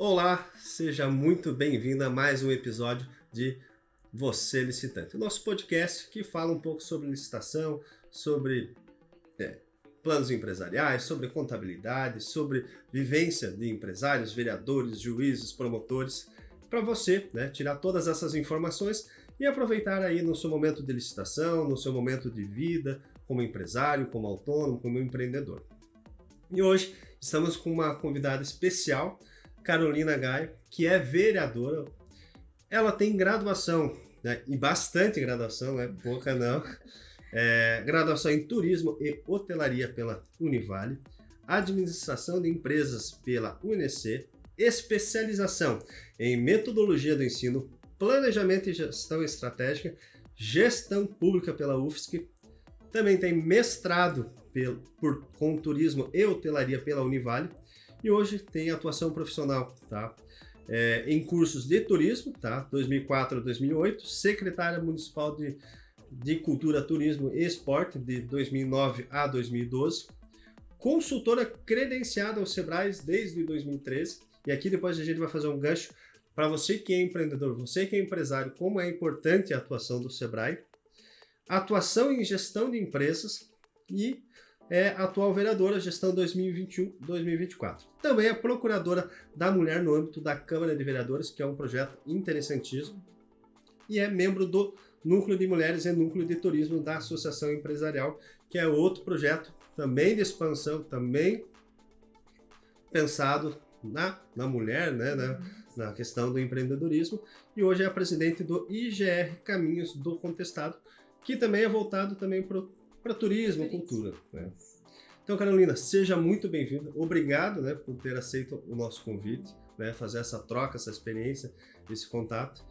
Olá, seja muito bem-vindo a mais um episódio de Você Licitante, o nosso podcast que fala um pouco sobre licitação, sobre planos empresariais, sobre contabilidade, sobre vivência de empresários, vereadores, juízes, promotores, para você tirar todas essas informações e aproveitar aí no seu momento de licitação, no seu momento de vida, como empresário, como autônomo, como empreendedor. E hoje estamos com uma convidada especial, Carolina Gaio, que é vereadora. Ela tem graduação, e bastante graduação, pouca não, graduação em Turismo e Hotelaria pela Univale, Administração de Empresas pela UNEC, especialização em Metodologia do Ensino, Planejamento e Gestão Estratégica, Gestão Pública pela UFSC, também tem mestrado com Turismo e Hotelaria pela Univale, e hoje tem atuação profissional, em cursos de turismo, 2004 a 2008, secretária municipal de Cultura, Turismo e Esporte, de 2009 a 2012, consultora credenciada ao Sebrae desde 2013, e aqui depois a gente vai fazer um gancho para você que é empreendedor, você que é empresário, como é importante a atuação do Sebrae, atuação em gestão de empresas e atual vereadora, gestão 2021-2024. Também é procuradora da mulher no âmbito da Câmara de Vereadores, que é um projeto interessantíssimo, e é membro do Núcleo de Mulheres e Núcleo de Turismo da Associação Empresarial, que é outro projeto também de expansão, também pensado na mulher, na questão do empreendedorismo, e hoje é a presidente do IGR Caminhos do Contestado, que também é voltado também para turismo, cultura. Então, Carolina, seja muito bem-vinda. Obrigado por ter aceito o nosso convite, fazer essa troca, essa experiência, esse contato.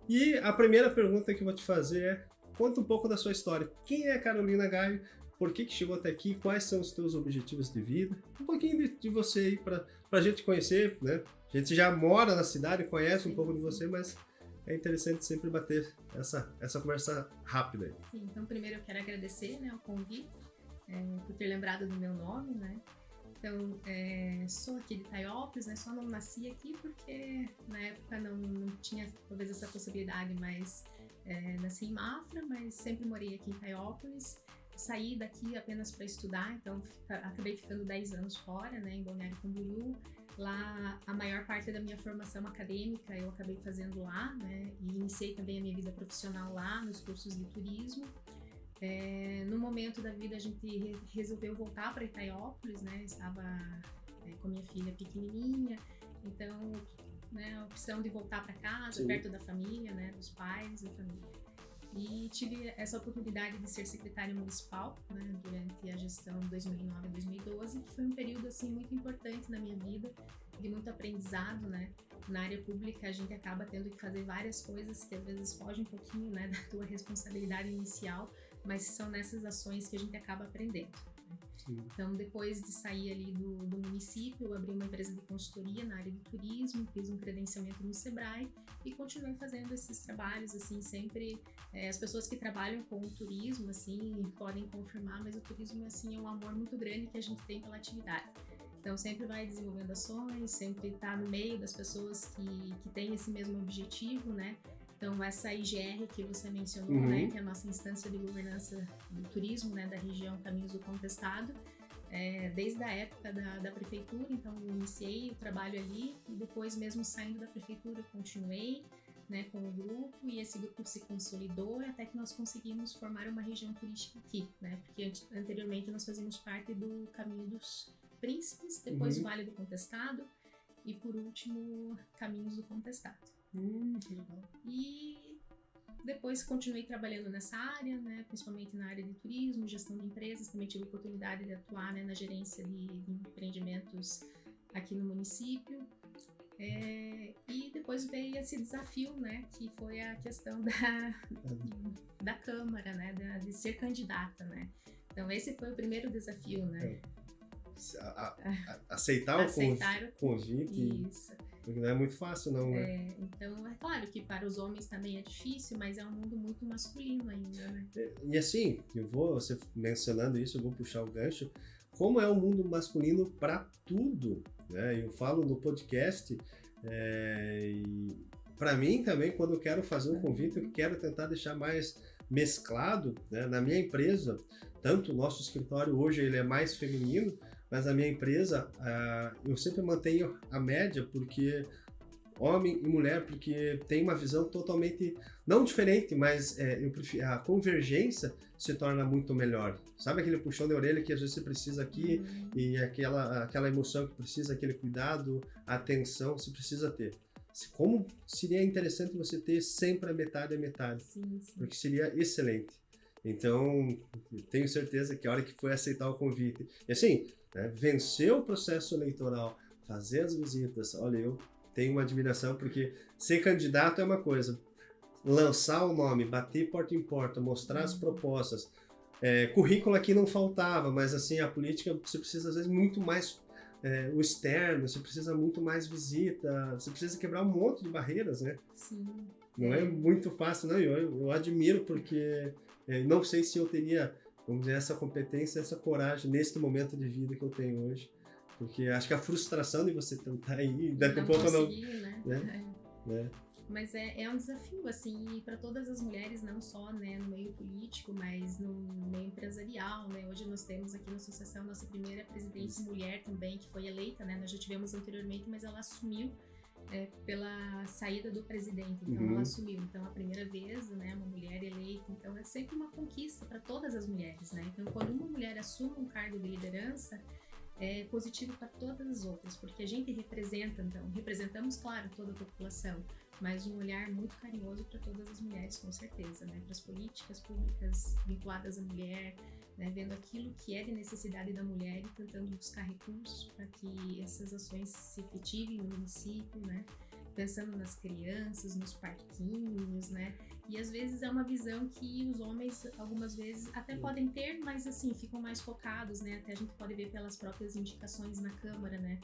E a primeira pergunta que eu vou te fazer é, conta um pouco da sua história. Quem é a Carolina Gaio? Por que chegou até aqui? Quais são os teus objetivos de vida? Um pouquinho de você aí para a gente conhecer, A gente já mora na cidade, conhece um pouco de você, mas é interessante sempre bater essa conversa rápida. Sim, então primeiro eu quero agradecer o convite, por ter lembrado do meu nome, Então, sou aqui de Itaiópolis, só não nasci aqui porque na época não tinha talvez essa possibilidade, mas nasci em Mafra, mas sempre morei aqui em Itaiópolis. Saí daqui apenas para estudar, então acabei ficando 10 anos fora, em Balneário Camboriú. Lá, a maior parte da minha formação acadêmica eu acabei fazendo lá, e iniciei também a minha vida profissional lá, nos cursos de turismo. No momento da vida a gente resolveu voltar para Itaiópolis, estava com minha filha pequenininha, então a opção de voltar para casa, Sim. perto da família, dos pais e família. E tive essa oportunidade de ser secretária municipal, durante a gestão de 2009 a 2012, que foi um período assim muito importante na minha vida, de muito aprendizado, Na área pública a gente acaba tendo que fazer várias coisas que às vezes fogem um pouquinho, da tua responsabilidade inicial, mas são nessas ações que a gente acaba aprendendo. Sim. Então, depois de sair ali do município, eu abri uma empresa de consultoria na área de turismo, fiz um credenciamento no Sebrae e continuei fazendo esses trabalhos, assim, sempre. As pessoas que trabalham com o turismo, assim, podem confirmar, mas o turismo, assim, é um amor muito grande que a gente tem pela atividade. Então, sempre vai desenvolvendo ações, sempre está no meio das pessoas que têm esse mesmo objetivo, Então, essa IGR que você mencionou, que é a nossa instância de governança do turismo, da região Caminhos do Contestado, desde a época da prefeitura, então eu iniciei o trabalho ali e depois mesmo saindo da prefeitura eu continuei, com o grupo, e esse grupo se consolidou até que nós conseguimos formar uma região turística aqui, Porque anteriormente nós fazíamos parte do Caminho dos Príncipes, depois o Vale do Contestado e por último Caminhos do Contestado. Que legal. E depois continuei trabalhando nessa área, principalmente na área de turismo, gestão de empresas, também tive a oportunidade de atuar na gerência de empreendimentos aqui no município. E depois veio esse desafio, que foi a questão da Câmara, de ser candidata, Então esse foi o primeiro desafio, Aceitar o convite. Isso. Porque não é muito fácil, não, Então, é claro que para os homens também é difícil, mas é um mundo muito masculino ainda, E assim, você mencionando isso, eu vou puxar o gancho. Como é um mundo masculino para tudo, Eu falo no podcast E para mim também, quando eu quero fazer um convite, eu quero tentar deixar mais mesclado, né? Na minha empresa, tanto o nosso escritório hoje ele é mais feminino, mas a minha empresa, eu sempre mantenho a média, porque homem e mulher, porque tem uma visão totalmente, não diferente, mas a convergência se torna muito melhor. Sabe aquele puxão de orelha que às vezes você precisa aqui, e aquela emoção que precisa, aquele cuidado, atenção, você precisa ter. Como seria interessante você ter sempre a metade, Sim. porque seria excelente. Então, tenho certeza que a hora que foi aceitar o convite, e assim, né, vencer o processo eleitoral, fazer as visitas, olha, eu tenho uma admiração, porque ser candidato é uma coisa, lançar o nome, bater porta em porta, mostrar as propostas, currículo aqui não faltava, mas assim, a política você precisa às vezes muito mais o externo, você precisa muito mais visita, você precisa quebrar um monte de barreiras, né? Sim. Não é muito fácil, não, eu admiro, porque não sei se eu teria, vamos dizer, essa competência, essa coragem neste momento de vida que eu tenho hoje. Porque acho que a frustração de você tentar ir, daqui a pouco não. Né? Mas é um desafio, assim, para todas as mulheres, não só, né, no meio político, mas no meio empresarial, né? Hoje nós temos aqui na associação nossa primeira presidente mulher também, que foi eleita, né? Nós já tivemos anteriormente, mas ela assumiu pela saída do presidente, então ela assumiu. Então, a primeira vez, né, uma mulher eleita, então é sempre uma conquista para todas as mulheres, né? Então, quando uma mulher assume um cargo de liderança, é positivo para todas as outras, porque a gente representamos, claro, toda a população, mas um olhar muito carinhoso para todas as mulheres, com certeza, né? Para as políticas públicas vinculadas à mulher, né? Vendo aquilo que é de necessidade da mulher e tentando buscar recursos para que essas ações se efetivem no município, né? Pensando nas crianças, nos parquinhos, né? E às vezes é uma visão que os homens, algumas vezes, até podem ter, mas assim, ficam mais focados, né? Até a gente pode ver pelas próprias indicações na Câmara, né?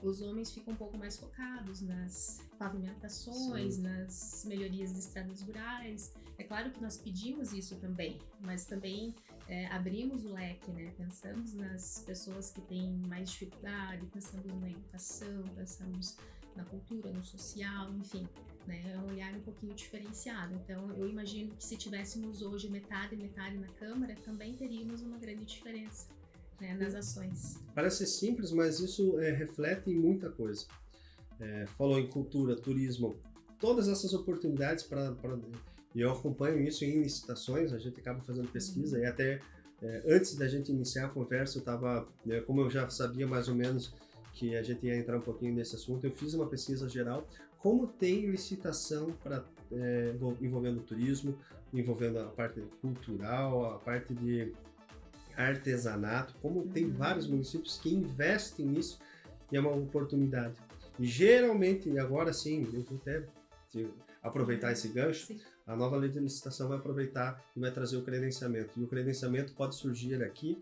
Os homens ficam um pouco mais focados nas pavimentações, nas melhorias de estradas rurais. É claro que nós pedimos isso também, mas também abrimos o leque, né? Pensamos nas pessoas que têm mais dificuldade, pensamos na educação, pensamos na cultura, no social, enfim, né? É um olhar um pouquinho diferenciado. Então, eu imagino que se tivéssemos hoje metade na Câmara, também teríamos uma grande diferença, né, nas ações. Parece simples, mas isso reflete em muita coisa. Falou em cultura, turismo, todas essas oportunidades e eu acompanho isso em licitações, a gente acaba fazendo pesquisa e até antes da gente iniciar a conversa, eu estava, como eu já sabia mais ou menos que a gente ia entrar um pouquinho nesse assunto, eu fiz uma pesquisa geral, como tem licitação envolvendo turismo, envolvendo a parte cultural, a parte de artesanato, como tem vários municípios que investem nisso e é uma oportunidade. E geralmente, agora sim, eu vou até aproveitar esse gancho, Sim. A nova lei de licitação vai aproveitar e vai trazer o credenciamento. E o credenciamento pode surgir aqui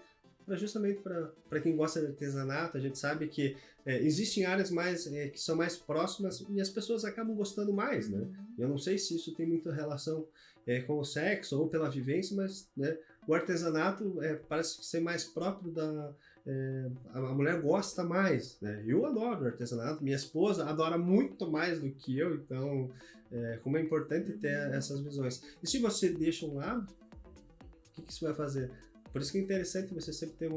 justamente para quem gosta de artesanato. A gente sabe que existem áreas mais que são mais próximas e as pessoas acabam gostando mais, né? Eu não sei se isso tem muita relação com o sexo ou pela vivência, mas né, o artesanato parece ser mais próprio a mulher gosta mais, né? Eu adoro artesanato, minha esposa adora muito mais do que eu, então como é importante ter essas visões. E se você deixa um lado, o que você vai fazer? Por isso que é interessante você sempre ter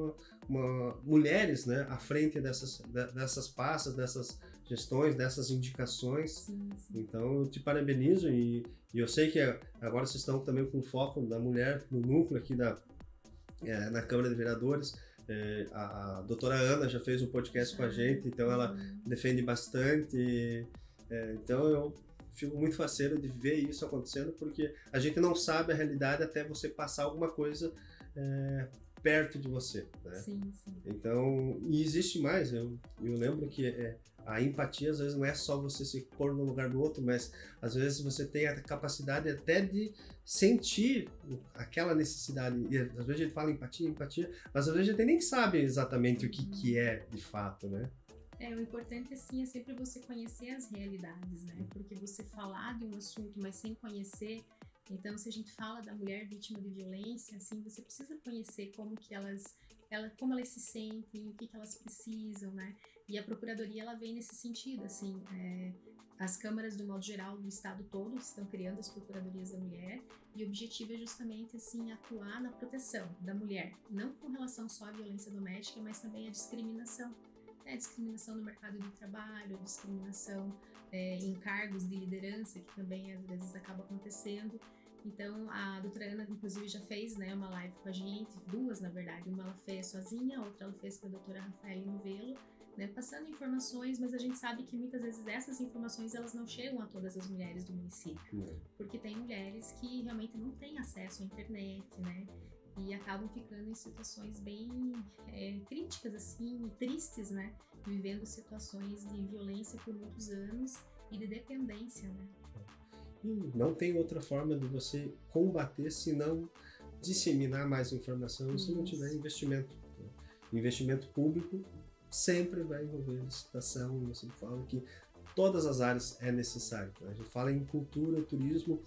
mulheres, né, à frente dessas pastas, dessas gestões, dessas indicações. Sim. Então eu te parabenizo e eu sei que agora vocês estão também com foco da mulher no núcleo aqui na Câmara de Vereadores. A doutora Ana já fez um podcast com a gente, então ela defende bastante. Então eu fico muito faceiro de ver isso acontecendo, porque a gente não sabe a realidade até você passar alguma coisa perto de você, né? Sim. Então, e existe mais, eu lembro que a empatia às vezes não é só você se pôr no lugar do outro, mas às vezes você tem a capacidade até de sentir aquela necessidade, e às vezes a gente fala empatia, mas às vezes a gente nem sabe exatamente o que é de fato, né? O importante assim é sempre você conhecer as realidades, né? Porque você falar de um assunto, mas sem conhecer. Então, se a gente fala da mulher vítima de violência, assim, você precisa conhecer como elas se sentem, o que elas precisam, né? E a Procuradoria, ela vem nesse sentido, assim, as câmaras, do modo geral, do estado todo estão criando as Procuradorias da Mulher, e o objetivo é justamente, assim, atuar na proteção da mulher, não com relação só à violência doméstica, mas também à discriminação. Discriminação no mercado de trabalho, discriminação em cargos de liderança, que também às vezes acaba acontecendo. Então, a doutora Ana, inclusive, já fez, né, uma live com a gente, 2, na verdade. Uma ela fez sozinha, outra ela fez com a doutora Rafaela Novelo, né, passando informações, mas a gente sabe que muitas vezes essas informações elas não chegam a todas as mulheres do município, porque tem mulheres que realmente não têm acesso à internet, né, e acabam ficando em situações bem críticas, assim, tristes, né, vivendo situações de violência por muitos anos e de dependência, né. E não tem outra forma de você combater se não disseminar mais informação, se não tiver investimento. Investimento público sempre vai envolver licitação, e eu sempre falo que todas as áreas é necessário. A gente fala em cultura, turismo,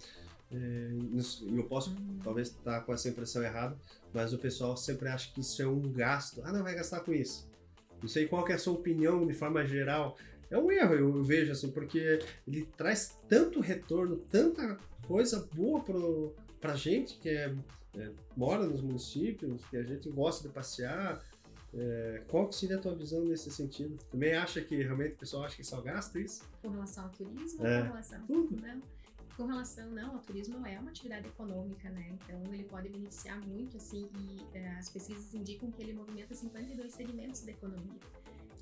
e eu posso talvez estar com essa impressão errada, mas o pessoal sempre acha que isso é um gasto. Não vai gastar com isso. Não sei qual que é a sua opinião de forma geral. É um erro, eu vejo assim, porque ele traz tanto retorno, tanta coisa boa pra gente que mora nos municípios, que a gente gosta de passear. Qual que seria a tua visão nesse sentido? Também acha que realmente o pessoal acha que só gasta isso? Com relação ao turismo ou com relação tudo? Não. Com relação, não, o turismo é uma atividade econômica, né? Então ele pode beneficiar muito, assim, e as pesquisas indicam que ele movimenta 52 segmentos da economia.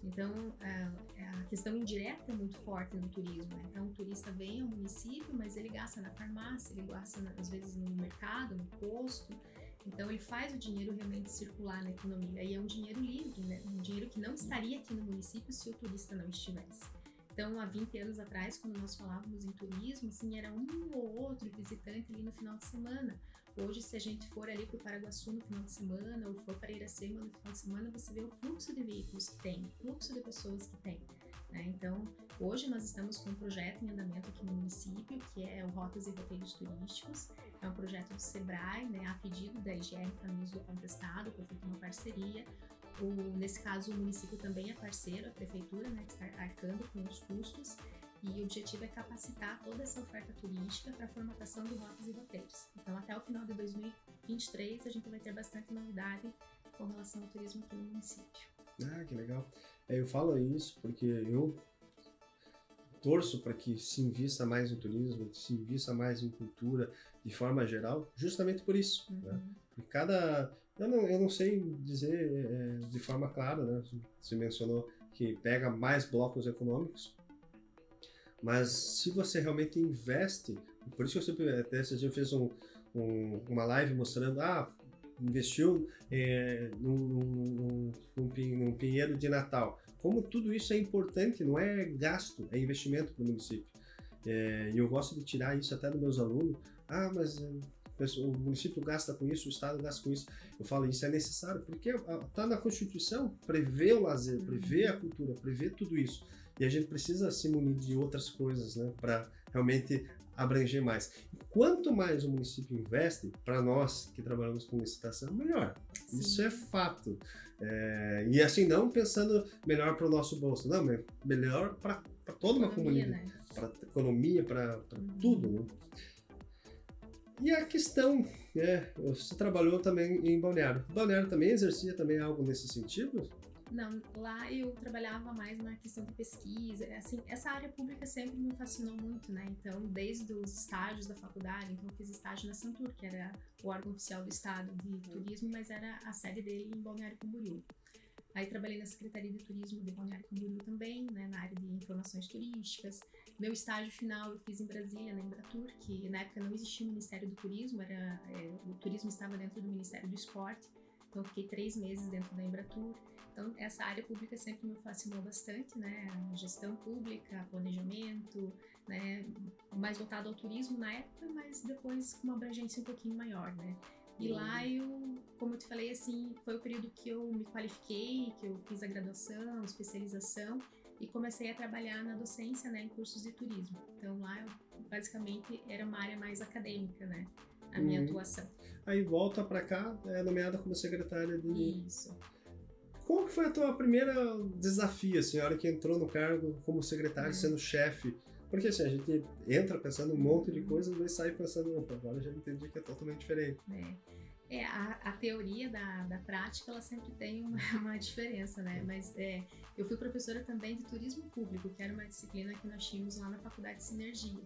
Então, a questão indireta é muito forte no turismo, né? Então, o turista vem ao município, mas ele gasta na farmácia, ele gasta, às vezes, no mercado, no posto. Então, ele faz o dinheiro realmente circular na economia. E é um dinheiro livre, né? Um dinheiro que não estaria aqui no município se o turista não estivesse. Então, há 20 anos atrás, quando nós falávamos em turismo, assim, era um ou outro visitante ali no final de semana. Hoje, se a gente for ali para o Paraguaçu no final de semana, ou for para Iracema no final de semana, você vê o fluxo de veículos que tem, o fluxo de pessoas que tem, né? Então, hoje nós estamos com um projeto em andamento aqui no município, que é o Rotas e Roteiros Turísticos. É um projeto do SEBRAE, né, a pedido da IGR Caminhos do Estado, foi feita uma parceria. Nesse caso, o município também é parceiro, a prefeitura, né, que está arcando com os custos, e o objetivo é capacitar toda essa oferta turística para a formatação de rotas e roteiros. Então, até o final de 2023, a gente vai ter bastante novidade com relação ao turismo aqui no município. Que legal. Eu falo isso porque eu torço para que se invista mais em turismo, se invista mais em cultura, de forma geral, justamente por isso. Né? Porque eu não sei dizer de forma clara, né? Você mencionou que pega mais blocos econômicos, mas se você realmente investe, por isso que eu sempre, até esse dia eu fiz uma live mostrando, investiu num pinheiro de Natal. Como tudo isso é importante, não é gasto, é investimento para o município. E eu gosto de tirar isso até dos meus alunos. Mas o município gasta com isso, o estado gasta com isso. Eu falo, isso é necessário, porque está na Constituição, prevê o lazer, prevê a cultura, prevê tudo isso. E a gente precisa se munir de outras coisas, né, para realmente abranger mais. E quanto mais o município investe, para nós que trabalhamos com licitação, melhor. Sim. Isso é fato. E assim, não pensando melhor para o nosso bolso, não, mas melhor para toda uma comunidade, né? Para a economia, para tudo. Né? E a questão, você trabalhou também em Balneário. Balneário também exercia também algo nesse sentido? Não, lá eu trabalhava mais na questão de pesquisa, assim, essa área pública sempre me fascinou muito, né, então desde os estágios da faculdade, então eu fiz estágio na Santur, que era o órgão oficial do estado de turismo, mas era a sede dele em Balneário Camboriú. Aí trabalhei na Secretaria de Turismo de Balneário Camboriú também, né, na área de informações turísticas. Meu estágio final eu fiz em Brasília, na Embratur, que na época não existia o Ministério do Turismo, o turismo estava dentro do Ministério do Esporte, então eu fiquei 3 meses dentro da Embratur. Então, essa área pública sempre me fascinou bastante, né? A gestão pública, planejamento, né? Mais voltado ao turismo na época, mas depois com uma abrangência um pouquinho maior, né? E lá como eu te falei, assim, foi o período que eu me qualifiquei, que eu fiz a graduação, especialização e comecei a trabalhar na docência, né? Em cursos de turismo. Então, lá, basicamente, era uma área mais acadêmica, né? A minha atuação. Aí volta para cá, é nomeada como secretária de... Isso. Qual que foi a tua primeira desafio, assim, a hora que entrou no cargo como secretário, sendo chefe? Porque assim, a gente entra pensando um monte de coisas, mas sai pensando, opa, agora já entendi que é totalmente diferente. A teoria da prática, ela sempre tem uma diferença, né? Mas eu fui professora também de turismo público, que era uma disciplina que nós tínhamos lá na Faculdade de Sinergia.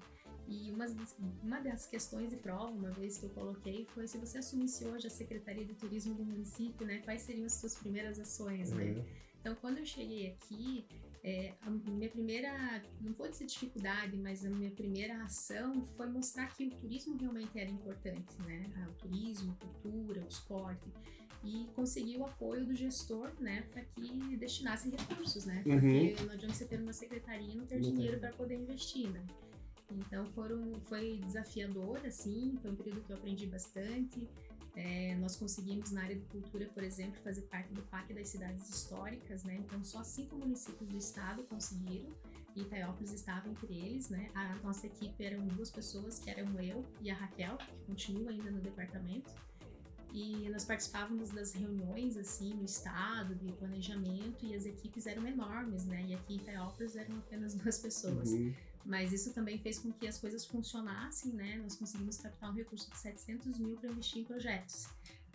E uma das questões de prova, uma vez que eu coloquei, foi se você assumisse hoje a Secretaria de Turismo do município, né? Quais seriam as suas primeiras ações, né? Então, quando eu cheguei aqui, a minha primeira, não vou dizer dificuldade, mas a minha primeira ação foi mostrar que o turismo realmente era importante, né? O turismo, a cultura, o esporte. E conseguir o apoio do gestor, né? Para que destinasse recursos, né? Porque não adianta você ter uma secretaria e não ter dinheiro para poder investir, né? Então foi desafiador, assim, foi um período que eu aprendi bastante. Nós conseguimos na área de cultura, por exemplo, fazer parte do PAC das cidades históricas, né? Então só 5 municípios do estado conseguiram e Itaiópolis estava entre eles, né? A nossa equipe eram 2 pessoas, que eram eu e a Raquel, que continua ainda no departamento. E nós participávamos das reuniões, assim, no estado, de planejamento, e as equipes eram enormes, né? E aqui em Itaiópolis eram apenas 2 pessoas. Mas isso também fez com que as coisas funcionassem, né? Nós conseguimos captar um recurso de 700 mil para investir em projetos.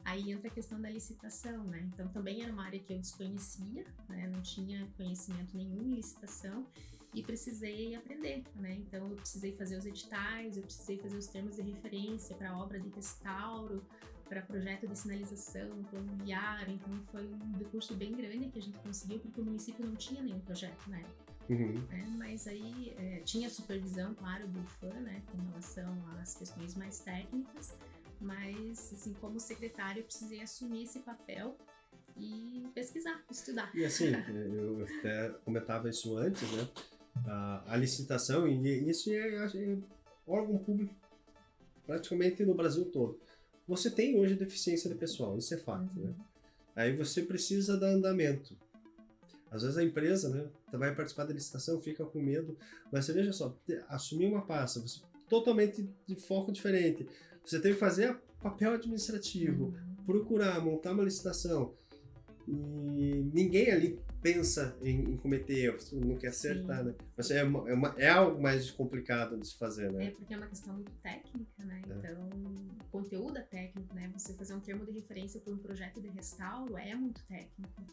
Aí entra a questão da licitação, né? Então também era uma área que eu desconhecia, né? Não tinha conhecimento nenhum em licitação e precisei aprender, né? Então eu precisei fazer os editais, eu precisei fazer os termos de referência para obra de restauro, para projeto de sinalização, plano viário. Então foi um recurso bem grande que a gente conseguiu, porque o município não tinha nenhum projeto na época. Mas aí tinha supervisão, claro, do IFAM, né, com relação às questões mais técnicas, mas assim, como secretária eu precisei assumir esse papel e pesquisar, estudar. E assim, eu até comentava isso antes, né, a licitação, e isso é órgão público praticamente no Brasil todo. Você tem hoje deficiência de pessoal, isso é fato, né? Aí você precisa dar andamento. Às vezes a empresa, né, vai participar da licitação, fica com medo, mas você veja só, assumir uma pasta, você, totalmente de foco diferente, você tem que fazer papel administrativo, procurar, montar uma licitação, e ninguém ali pensa em cometer erros, não quer acertar, né? Mas é algo mais complicado de se fazer, né? Porque é uma questão muito técnica, né? Então, o conteúdo é técnico, né? Você fazer um termo de referência para um projeto de restauro é muito técnico.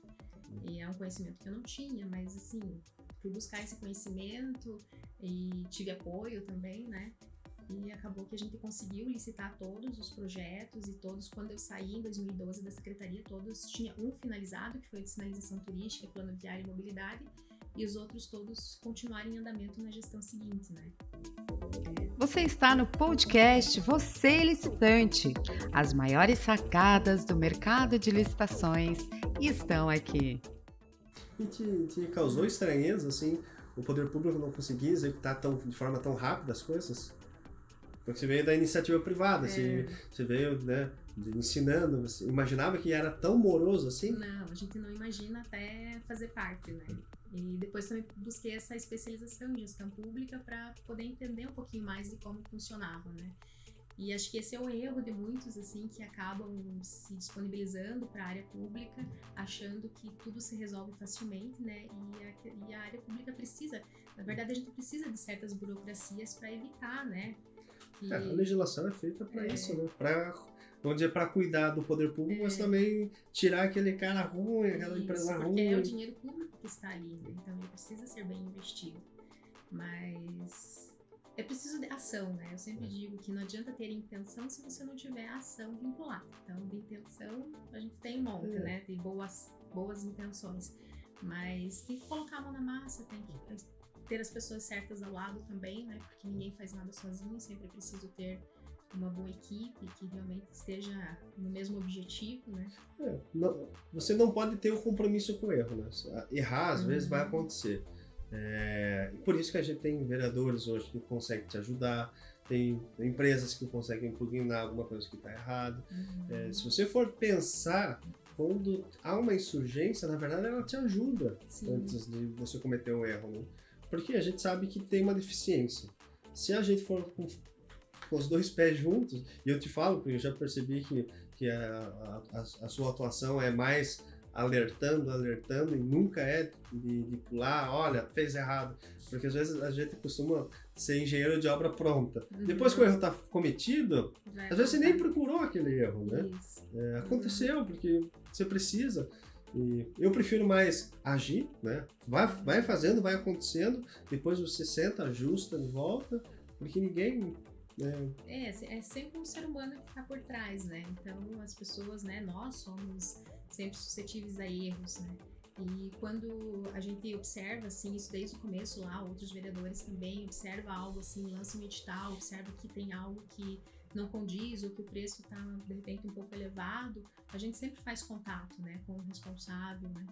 E é um conhecimento que eu não tinha, mas assim, fui buscar esse conhecimento e tive apoio também, né? E acabou que a gente conseguiu licitar todos os projetos e todos, quando eu saí em 2012 da secretaria, todos tinha um finalizado, que foi de sinalização turística, plano viário e mobilidade, e os outros todos continuaram em andamento na gestão seguinte, né? Você está no podcast Você Licitante. As maiores sacadas do mercado de licitações estão aqui. E te causou estranheza, assim, o poder público não conseguir executar de forma tão rápida as coisas? Porque você veio da iniciativa privada, você veio, né, ensinando, você imaginava que era tão moroso assim? Não, a gente não imagina até fazer parte, né? E depois também busquei essa especialização em gestão pública para poder entender um pouquinho mais de como funcionava, né? E acho que esse é o erro de muitos, assim, que acabam se disponibilizando para a área pública, achando que tudo se resolve facilmente, né? E a área pública precisa, na verdade, a gente precisa de certas burocracias para evitar, né? A legislação é feita para isso, né? Para cuidar do poder público, mas também tirar aquele cara ruim, aquela empresa ruim. Porque é o dinheiro público que está ali, né? Então ele precisa ser bem investido. Mas é preciso de ação, né? Eu sempre digo que não adianta ter intenção se você não tiver ação vinculada. Então, de intenção, a gente tem um monte, né? Tem boas intenções. Mas tem que colocar a mão na massa, tem que ter as pessoas certas ao lado também, né? Porque ninguém faz nada sozinho, sempre é preciso ter uma boa equipe que realmente esteja no mesmo objetivo, né? Você não pode ter o compromisso com o erro, né? Errar, às vezes, vai acontecer. Por isso que a gente tem vereadores hoje que conseguem te ajudar, tem empresas que conseguem impugnar alguma coisa que está errado. Se você for pensar, quando há uma insurgência, na verdade, ela te ajuda antes de você cometer um erro, né? Porque a gente sabe que tem uma deficiência. Se a gente for com os 2 pés juntos, e eu te falo, porque eu já percebi que a sua atuação é mais alertando, e nunca é de pular, olha, fez errado. Porque às vezes a gente costuma ser engenheiro de obra pronta. Depois que o erro está cometido, às vezes você nem procurou aquele erro, né? Isso. Aconteceu, porque você precisa. E eu prefiro mais agir, né? Vai fazendo, vai acontecendo, depois você senta, ajusta, volta, porque ninguém... É sempre um ser humano que está por trás, né? Então as pessoas, né, nós somos sempre suscetíveis a erros, né? E quando a gente observa, assim, isso desde o começo lá, outros vereadores também observa algo assim, lança um edital, observa que tem algo que não condiz ou que o preço está, de repente, um pouco elevado, a gente sempre faz contato, né, com o responsável, né?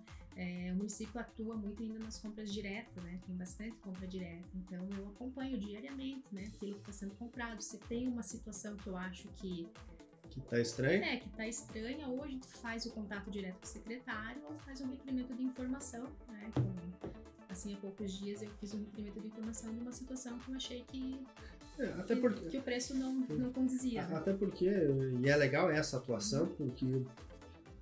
O município atua muito ainda nas compras diretas, né? Tem bastante compra direta, então eu acompanho diariamente, né, aquilo que está sendo comprado. Se tem uma situação que eu acho que tá estranho? Que tá estranha, ou a gente faz o contato direto com o secretário ou faz um requerimento de informação, né? Assim, há poucos dias eu fiz um requerimento de informação de uma situação que eu achei que o preço não condizia. Até porque, e é legal essa atuação, porque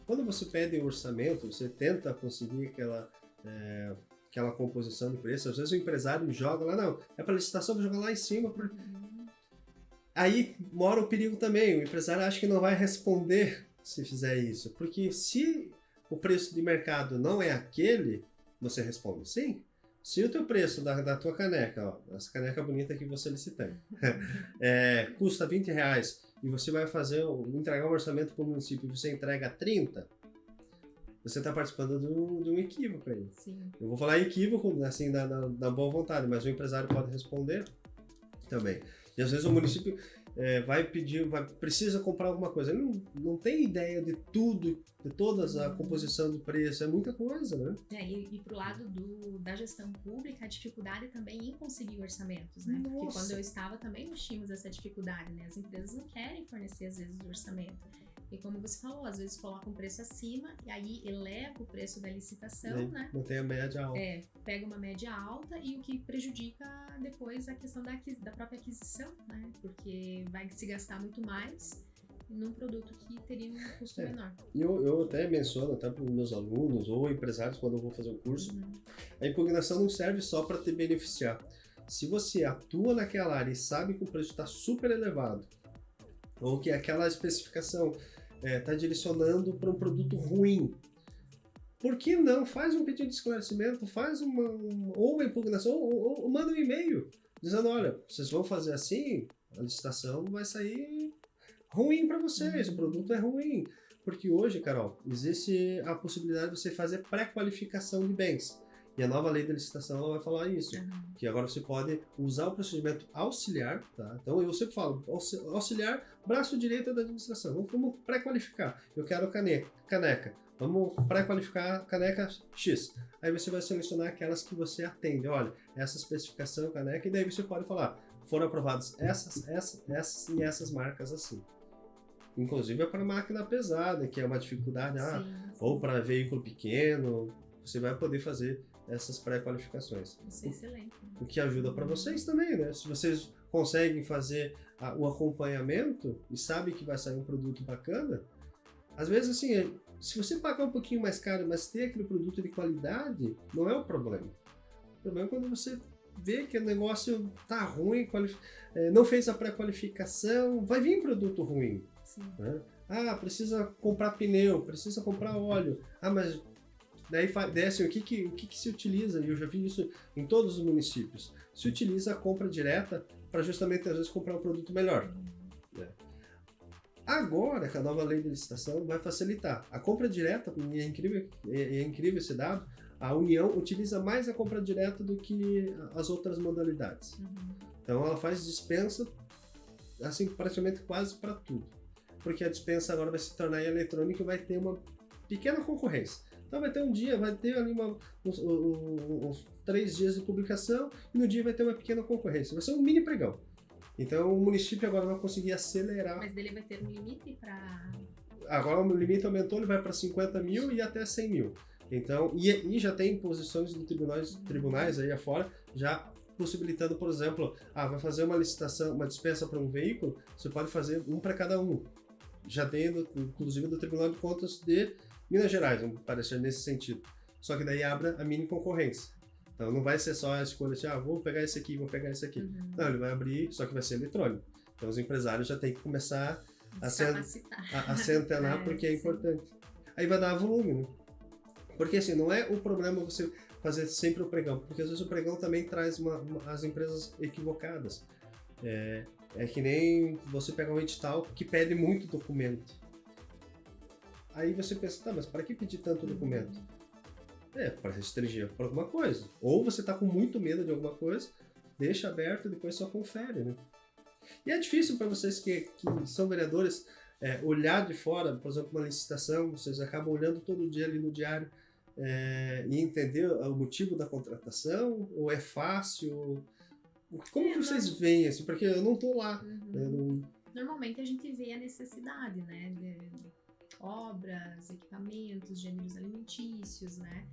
quando você pede um orçamento, você tenta conseguir aquela composição de preço, às vezes o empresário joga lá, não, é para licitação, vou jogar lá em cima. Aí mora o perigo também, o empresário acha que não vai responder se fizer isso, porque se o preço de mercado não é aquele, você responde sim. Se o teu preço da tua caneca, ó, essa caneca bonita que você licitando, custa R$20 e você vai entregar um orçamento para o município e você entrega 30, você está participando de um equívoco aí. Sim. Eu vou falar equívoco, assim, da boa vontade, mas o empresário pode responder também. E às vezes o município precisa comprar alguma coisa. Ele não tem ideia de tudo, de toda a composição do preço, é muita coisa, né? E pro lado da gestão pública, a dificuldade também em conseguir orçamentos, né? Nossa. Porque quando eu estava também nós tínhamos essa dificuldade, né? As empresas não querem fornecer às vezes o orçamento. E como você falou, às vezes coloca um preço acima e aí eleva o preço da licitação, né? Mantém a média alta. Pega uma média alta e o que prejudica depois a questão da própria aquisição, né? Porque vai se gastar muito mais num produto que teria um custo menor. E eu até menciono, até para os meus alunos ou empresários, quando eu vou fazer o curso, a impugnação não serve só para te beneficiar. Se você atua naquela área e sabe que o preço está super elevado, ou que aquela especificação está direcionando para um produto ruim, por que não? Faz um pedido de esclarecimento, faz uma impugnação, ou manda um e-mail dizendo, olha, vocês vão fazer assim, a licitação vai sair ruim para vocês, o produto é ruim. Porque hoje, Carol, existe a possibilidade de você fazer pré-qualificação de bens. E a nova lei da licitação ela vai falar isso, que agora você pode usar o procedimento auxiliar, tá? Então eu sempre falo, auxiliar, braço direito da administração. Vamos pré-qualificar. Eu quero caneca. Vamos pré-qualificar caneca X. Aí você vai selecionar aquelas que você atende. Olha, essa especificação caneca, e daí você pode falar, foram aprovadas essas e essas marcas assim. Inclusive é para máquina pesada, que é uma dificuldade, ou para veículo pequeno, você vai poder fazer essas pré-qualificações. Isso é excelente. O que ajuda para vocês também, né? Se vocês conseguem fazer o acompanhamento e sabem que vai sair um produto bacana, às vezes assim, se você pagar um pouquinho mais caro, mas ter aquele produto de qualidade, não é o problema. O problema é quando você vê que o negócio tá ruim, não fez a pré-qualificação, vai vir produto ruim. Sim. Né? Precisa comprar pneu, precisa comprar óleo. Mas daí desce o que se utiliza, e eu já vi isso em todos os municípios, se utiliza a compra direta para justamente às vezes comprar um produto melhor. Né? Agora que a nova lei de licitação vai facilitar a compra direta, e é incrível esse dado, a União utiliza mais a compra direta do que as outras modalidades. Então ela faz dispensa assim praticamente quase para tudo, porque a dispensa agora vai se tornar eletrônica e vai ter uma pequena concorrência. Então vai ter um dia, vai ter ali uns 3 dias de publicação e no dia vai ter uma pequena concorrência. Vai ser um mini pregão. Então o município agora vai conseguir acelerar. Mas dele vai ter um limite para... Agora o limite aumentou, ele vai para 50 mil e até 100 mil. Então, e já tem posições de tribunais aí afora, já possibilitando, por exemplo, vai fazer uma licitação, uma dispensa para um veículo, você pode fazer um para cada um. Já tem, inclusive, do Tribunal de Contas de Minas Gerais, vamos parecer nesse sentido. Só que daí abre a mini concorrência. Então não vai ser só a escolha de, vou pegar esse aqui, vou pegar esse aqui. Uhum. Não, ele vai abrir, só que vai ser eletrônico. Então os empresários já têm que começar a se antenar porque é importante. Aí vai dar volume, né? Porque assim, não é o problema você fazer sempre o pregão, porque às vezes o pregão também traz as empresas equivocadas. É que nem você pegar um edital que pede muito documento. Aí você pensa, tá, mas para que pedir tanto documento? Para restringir para alguma coisa. Ou você tá com muito medo de alguma coisa, deixa aberto e depois só confere, né? E é difícil para vocês que são vereadores olhar de fora, por exemplo, uma licitação, vocês acabam olhando todo dia ali no diário e entender o motivo da contratação, ou é fácil? Como que vocês veem assim? Porque eu não tô lá. Uhum. Normalmente a gente vê a necessidade, né? De obras, equipamentos, gêneros alimentícios, né?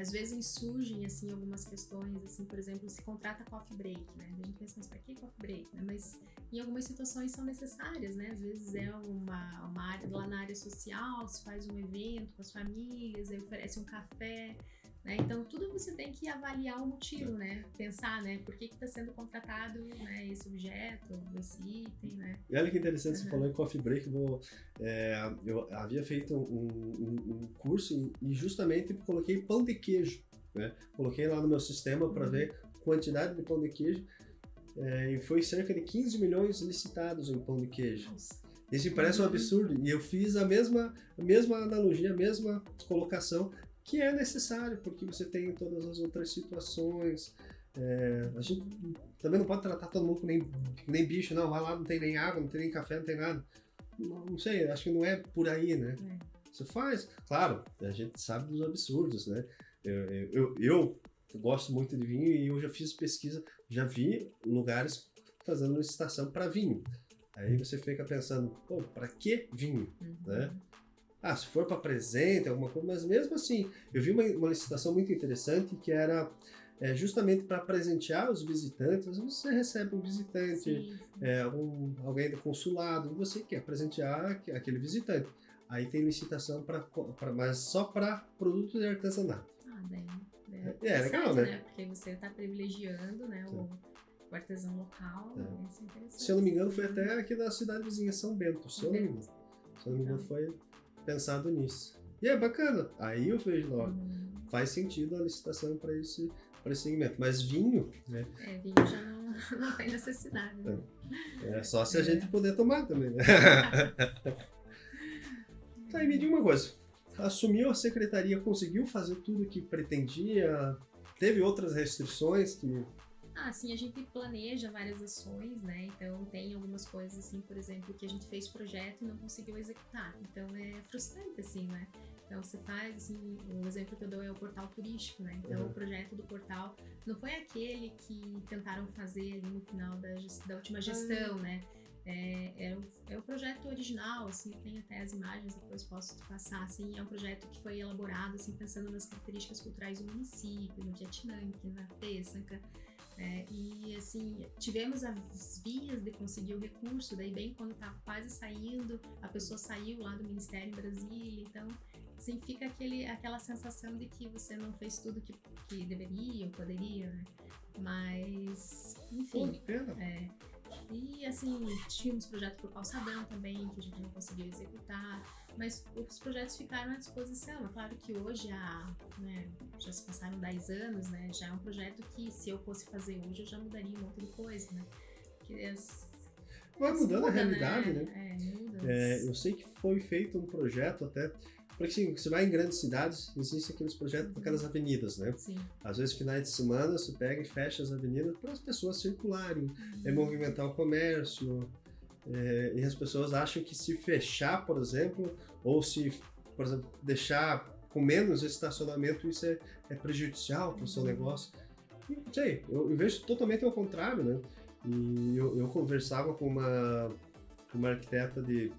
Às vezes surgem, assim, algumas questões, assim, por exemplo, se contrata coffee break, né? A gente pensa, mas pra que coffee break, né? Mas em algumas situações são necessárias, né? Às vezes é uma área, lá na área social, se faz um evento com as famílias, aí oferece um café, né? Então, tudo você tem que avaliar o motivo, né? Pensar, né? Por que está sendo contratado, né, esse objeto, esse item, né? E olha que interessante, você falou em coffee break, eu havia feito um curso e justamente coloquei pão de queijo, né? Coloquei lá no meu sistema para ver quantidade de pão de queijo e foi cerca de 15 milhões licitados em pão de queijo. Nossa. Isso parece um absurdo e eu fiz a mesma analogia, a mesma colocação, que é necessário, porque você tem todas as outras situações. A gente também não pode tratar todo mundo que nem bicho, não. Vai lá, não tem nem água, não tem nem café, não tem nada. Não sei, acho que não é por aí, né? Você faz, claro, a gente sabe dos absurdos, né? Eu gosto muito de vinho e eu já fiz pesquisa, já vi lugares fazendo licitação para vinho. Aí você fica pensando, pô, para que vinho, né? Se for para presente, alguma coisa, mas mesmo assim, eu vi uma licitação muito interessante que era justamente para presentear os visitantes. Às vezes você recebe um visitante, alguém do consulado, e você quer presentear aquele visitante. Aí tem licitação mas só para produtos de artesanato. É legal, né? Porque você está privilegiando, né, o artesão local. Isso é interessante. Se eu não me engano, foi até aqui da cidade vizinha, São Bento. Se eu não me engano, foi pensado nisso. E é bacana. Aí eu vejo logo. Faz sentido a licitação para esse segmento. Mas vinho, né? Vinho já não tem necessidade. Né? É só se a gente puder tomar também, né? Tá, e me diga uma coisa. Assumiu a secretaria, conseguiu fazer tudo o que pretendia? Teve outras restrições que... Sim, a gente planeja várias ações, né? Então tem algumas coisas, assim, por exemplo, que a gente fez projeto e não conseguiu executar. Então é frustrante, assim, né? Então você faz, assim, o exemplo que eu dou é o portal turístico, né? Então o projeto do portal não foi aquele que tentaram fazer ali no final da última gestão, né? É o projeto original, assim, tem até as imagens, depois posso te passar, assim, é um projeto que foi elaborado, assim, pensando nas características culturais do município, no Tietinanque, na Pêssega. E assim, tivemos as vias de conseguir o recurso, daí bem quando estava quase saindo, a pessoa saiu lá do Ministério em Brasília, então assim, fica aquela sensação de que você não fez tudo que deveria ou poderia, né? Mas, enfim. Que pena. E assim, tínhamos projeto pro Calçadão também, que a gente não conseguiu executar, mas os projetos ficaram à disposição. É claro que hoje, já se passaram 10 anos, né? Já é um projeto que, se eu fosse fazer hoje, eu já mudaria um monte de coisa, né? Porque vai mudando a realidade, né? Muda. Eu sei que foi feito um projeto até... Porque assim, você vai em grandes cidades, existem aqueles projetos daquelas avenidas, né? Sim. Às vezes, finais de semana, você pega e fecha as avenidas para as pessoas circularem, movimentar o comércio. E as pessoas acham que se fechar, por exemplo, ou se, por exemplo, deixar com menos estacionamento, isso é prejudicial para o seu negócio. E, não sei, eu vejo totalmente ao contrário, né? E eu conversava com uma arquiteta de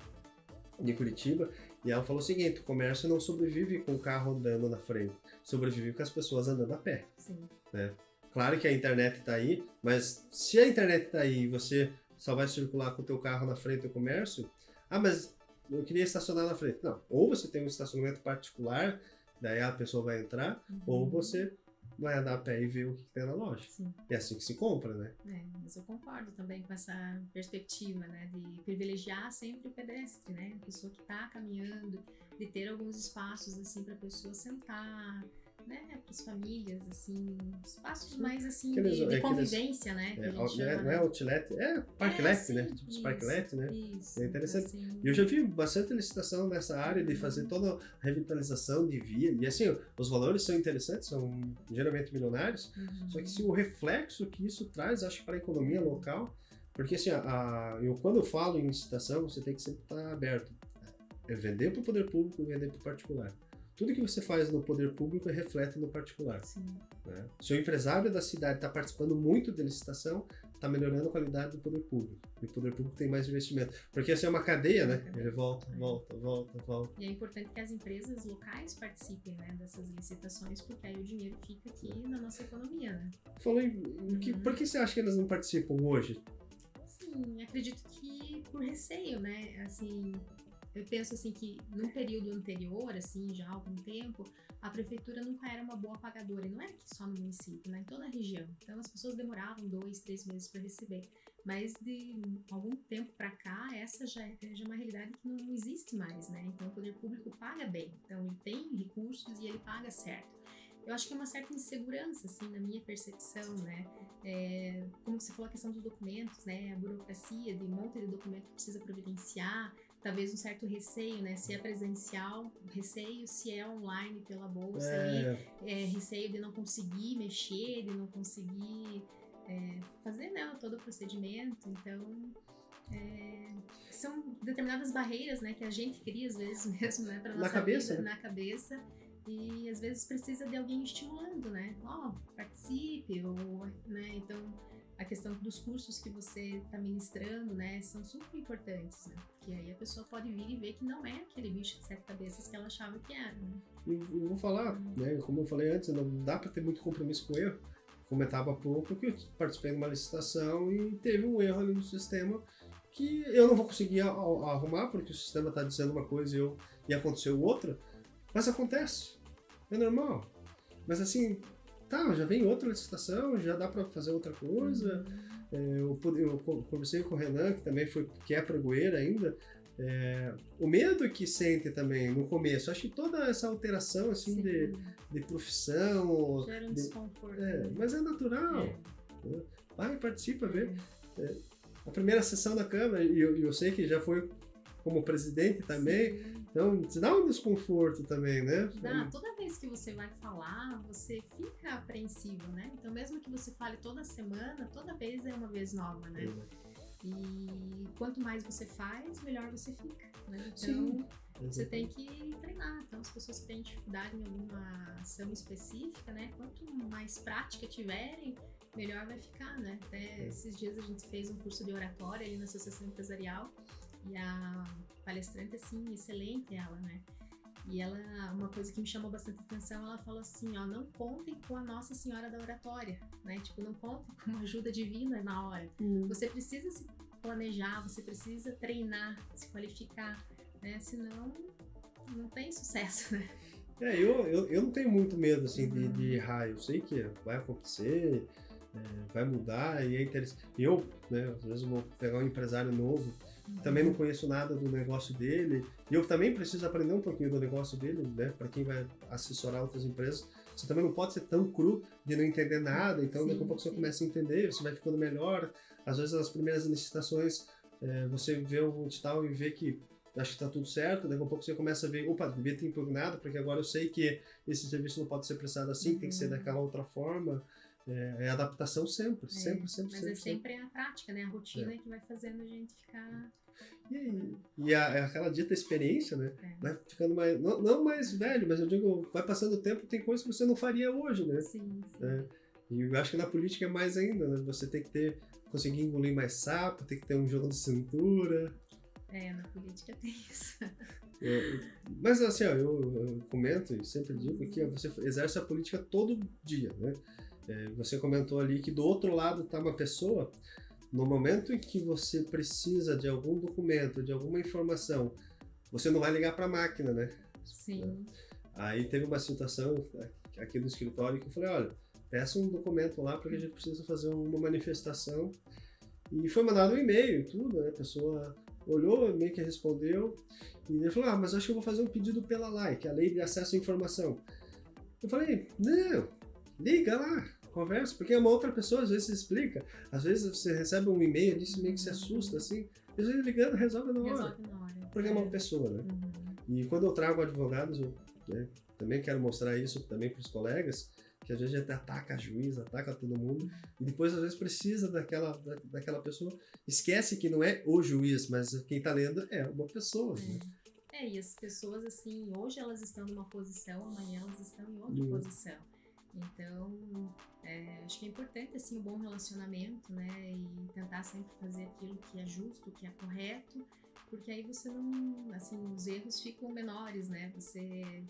Curitiba, e ela falou o seguinte: o comércio não sobrevive com o carro andando na frente, sobrevive com as pessoas andando a pé. Sim. Né? Claro que a internet está aí, mas se a internet está aí e você só vai circular com o teu carro na frente do comércio, mas eu queria estacionar na frente. Não, ou você tem um estacionamento particular, daí a pessoa vai entrar, ou você vai andar a pé e ver o que tem na loja. Sim. É assim que se compra, né? Mas eu concordo também com essa perspectiva, né, de privilegiar sempre o pedestre, né, a pessoa que está caminhando, de ter alguns espaços assim para a pessoa sentar, né, para as famílias, assim, espaços mais assim de convivência, né, que a gente chama, não é outlet, parklet, né, tipo os parklet, né, isso, é interessante. Assim, E eu já vi bastante licitação nessa área de fazer toda a revitalização de via, e assim, os valores são interessantes, são geralmente milionários, só que se o reflexo que isso traz, acho que para a economia local, porque assim, quando eu falo em licitação, você tem que sempre estar aberto, é vender para o poder público e vender para o particular. Tudo que você faz no poder público reflete no particular. Né? Se o empresário da cidade está participando muito de licitação, está melhorando a qualidade do poder público. E o poder público tem mais investimento. Porque assim é uma cadeia, né? Ele volta. E é importante que as empresas locais participem, né, dessas licitações, porque aí o dinheiro fica aqui na nossa economia, né? Falou por que você acha que elas não participam hoje? Sim, acredito que por receio, né? Assim, eu penso assim que num período anterior, assim, já há algum tempo, a prefeitura nunca era uma boa pagadora, e não era aqui só no município, né, em toda a região. Então as pessoas demoravam 2, 3 meses para receber. Mas de algum tempo para cá, essa já é uma realidade que não existe mais, né? Então o poder público paga bem, então ele tem recursos e ele paga certo. Eu acho que é uma certa insegurança, assim, na minha percepção, né? Como você falou, a questão dos documentos, né? A burocracia de um monte de documento que precisa providenciar, talvez um certo receio, né? Se é presencial, receio, se é online pela bolsa ali, receio de não conseguir mexer, de não conseguir fazer, né, todo o procedimento. Então, são determinadas barreiras, né, que a gente cria às vezes mesmo, né, para nossa vida, na cabeça. E às vezes precisa de alguém estimulando, né? Participe, né? Então, a questão dos cursos que você está ministrando, né, são super importantes, né? Porque aí a pessoa pode vir e ver que não é aquele bicho de 7 cabeças que ela achava que era, né? Eu vou falar, né, como eu falei antes, não dá para ter muito compromisso com o erro. Comentava há pouco que eu participei de uma licitação e teve um erro ali no sistema que eu não vou conseguir arrumar porque o sistema está dizendo uma coisa e aconteceu outra, mas acontece. É normal. Mas assim, já vem outra licitação, já dá para fazer outra coisa. Eu conversei com o Renan, que também que é pregoeiro ainda. O medo que sente também no começo, acho que toda essa alteração assim de profissão gera um desconforto. Mas é natural. Vai, participa, vê. A primeira sessão da Câmara, e eu sei que já foi como presidente também. Sim. Então, te dá um desconforto também, né? Toda vez que você vai falar, você fica apreensivo, né? Então, mesmo que você fale toda semana, toda vez é uma vez nova, né? E quanto mais você faz, melhor você fica, né? Então, sim, você tem que treinar. Então, as pessoas que têm dificuldade em alguma ação específica, né? Quanto mais prática tiverem, melhor vai ficar, né? Até esses dias a gente fez um curso de oratória ali na Associação Empresarial. E a palestrante, assim, excelente ela, né? E ela, uma coisa que me chamou bastante atenção, ela falou assim, não contem com a Nossa Senhora da Oratória, né? Tipo, não contem com uma ajuda divina na hora. Você precisa se planejar, você precisa treinar, se qualificar, né? Senão, não tem sucesso, né? Eu não tenho muito medo, assim, de errar. Eu sei que vai acontecer, vai mudar, e é interessante. Né, às vezes eu vou pegar um empresário novo, também não conheço nada do negócio dele, e eu também preciso aprender um pouquinho do negócio dele, né? Para quem vai assessorar outras empresas, você também não pode ser tão cru de não entender nada, então daqui a pouco você começa a entender, você vai ficando melhor. Às vezes nas primeiras licitações você vê um edital e vê que acho que está tudo certo, daqui a pouco você começa a ver, devia ter impugnado, porque agora eu sei que esse serviço não pode ser prestado assim, tem que ser daquela outra forma. É adaptação sempre. Mas sempre a prática, né? A rotina que vai fazendo a gente ficar... E aquela dita experiência, né? Vai ficando mais... Não mais velho, mas eu digo, vai passando o tempo, tem coisas que você não faria hoje, né? Sim. E eu acho que na política é mais ainda, né? Você tem que conseguir engolir mais sapo, tem que ter um jogo de cintura. Na política tem isso. Mas assim, eu comento e sempre digo que você exerce a política todo dia, né? Você comentou ali que do outro lado está uma pessoa, no momento em que você precisa de algum documento, de alguma informação, você não vai ligar para a máquina, né? Sim. Aí teve uma situação aqui no escritório que eu falei, olha, peça um documento lá porque a gente precisa fazer uma manifestação. E foi mandado um e-mail e tudo, né? A pessoa olhou, meio que respondeu, e ele falou, mas acho que eu vou fazer um pedido pela LAI, que é a Lei de Acesso à Informação. Eu falei, não, liga lá, conversa, porque é uma outra pessoa, às vezes você explica, às vezes você recebe um e-mail ali, meio que se assusta, assim, às vezes ligando, resolve na hora. Porque é uma pessoa, né? E quando eu trago advogados, eu também quero mostrar isso também para os colegas, que às vezes a gente ataca a juiz, ataca todo mundo, e depois às vezes precisa daquela pessoa, esquece que não é o juiz, mas quem está lendo é uma pessoa. Né? E as pessoas, assim, hoje elas estão numa posição, amanhã elas estão em outra posição. Então, acho que é importante, assim, um bom relacionamento, né, e tentar sempre fazer aquilo que é justo, que é correto, porque aí você não, assim, os erros ficam menores, né, você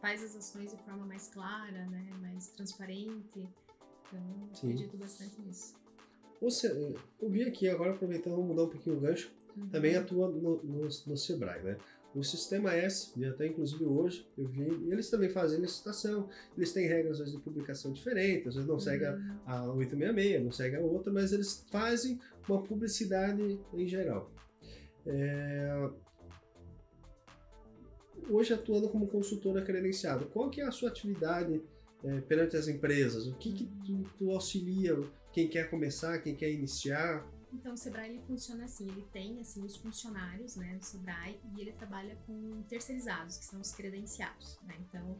faz as ações de forma mais clara, né, mais transparente. Então, acredito bastante nisso. Eu vi aqui, agora aproveitando, vamos mudar um pouquinho o gancho, também atua no Sebrae, né? O Sistema S, e até inclusive hoje, eu vi, eles também fazem licitação, eles têm regras às vezes de publicação diferentes, às vezes não segue a 866, não segue a outra, mas eles fazem uma publicidade em geral. Hoje atuando como consultora credenciada, qual que é a sua atividade perante as empresas? O que tu auxilia quem quer começar, quem quer iniciar? Então, o Sebrae ele funciona assim, ele tem assim, os funcionários, né, do Sebrae, e ele trabalha com terceirizados, que são os credenciados, né? Então,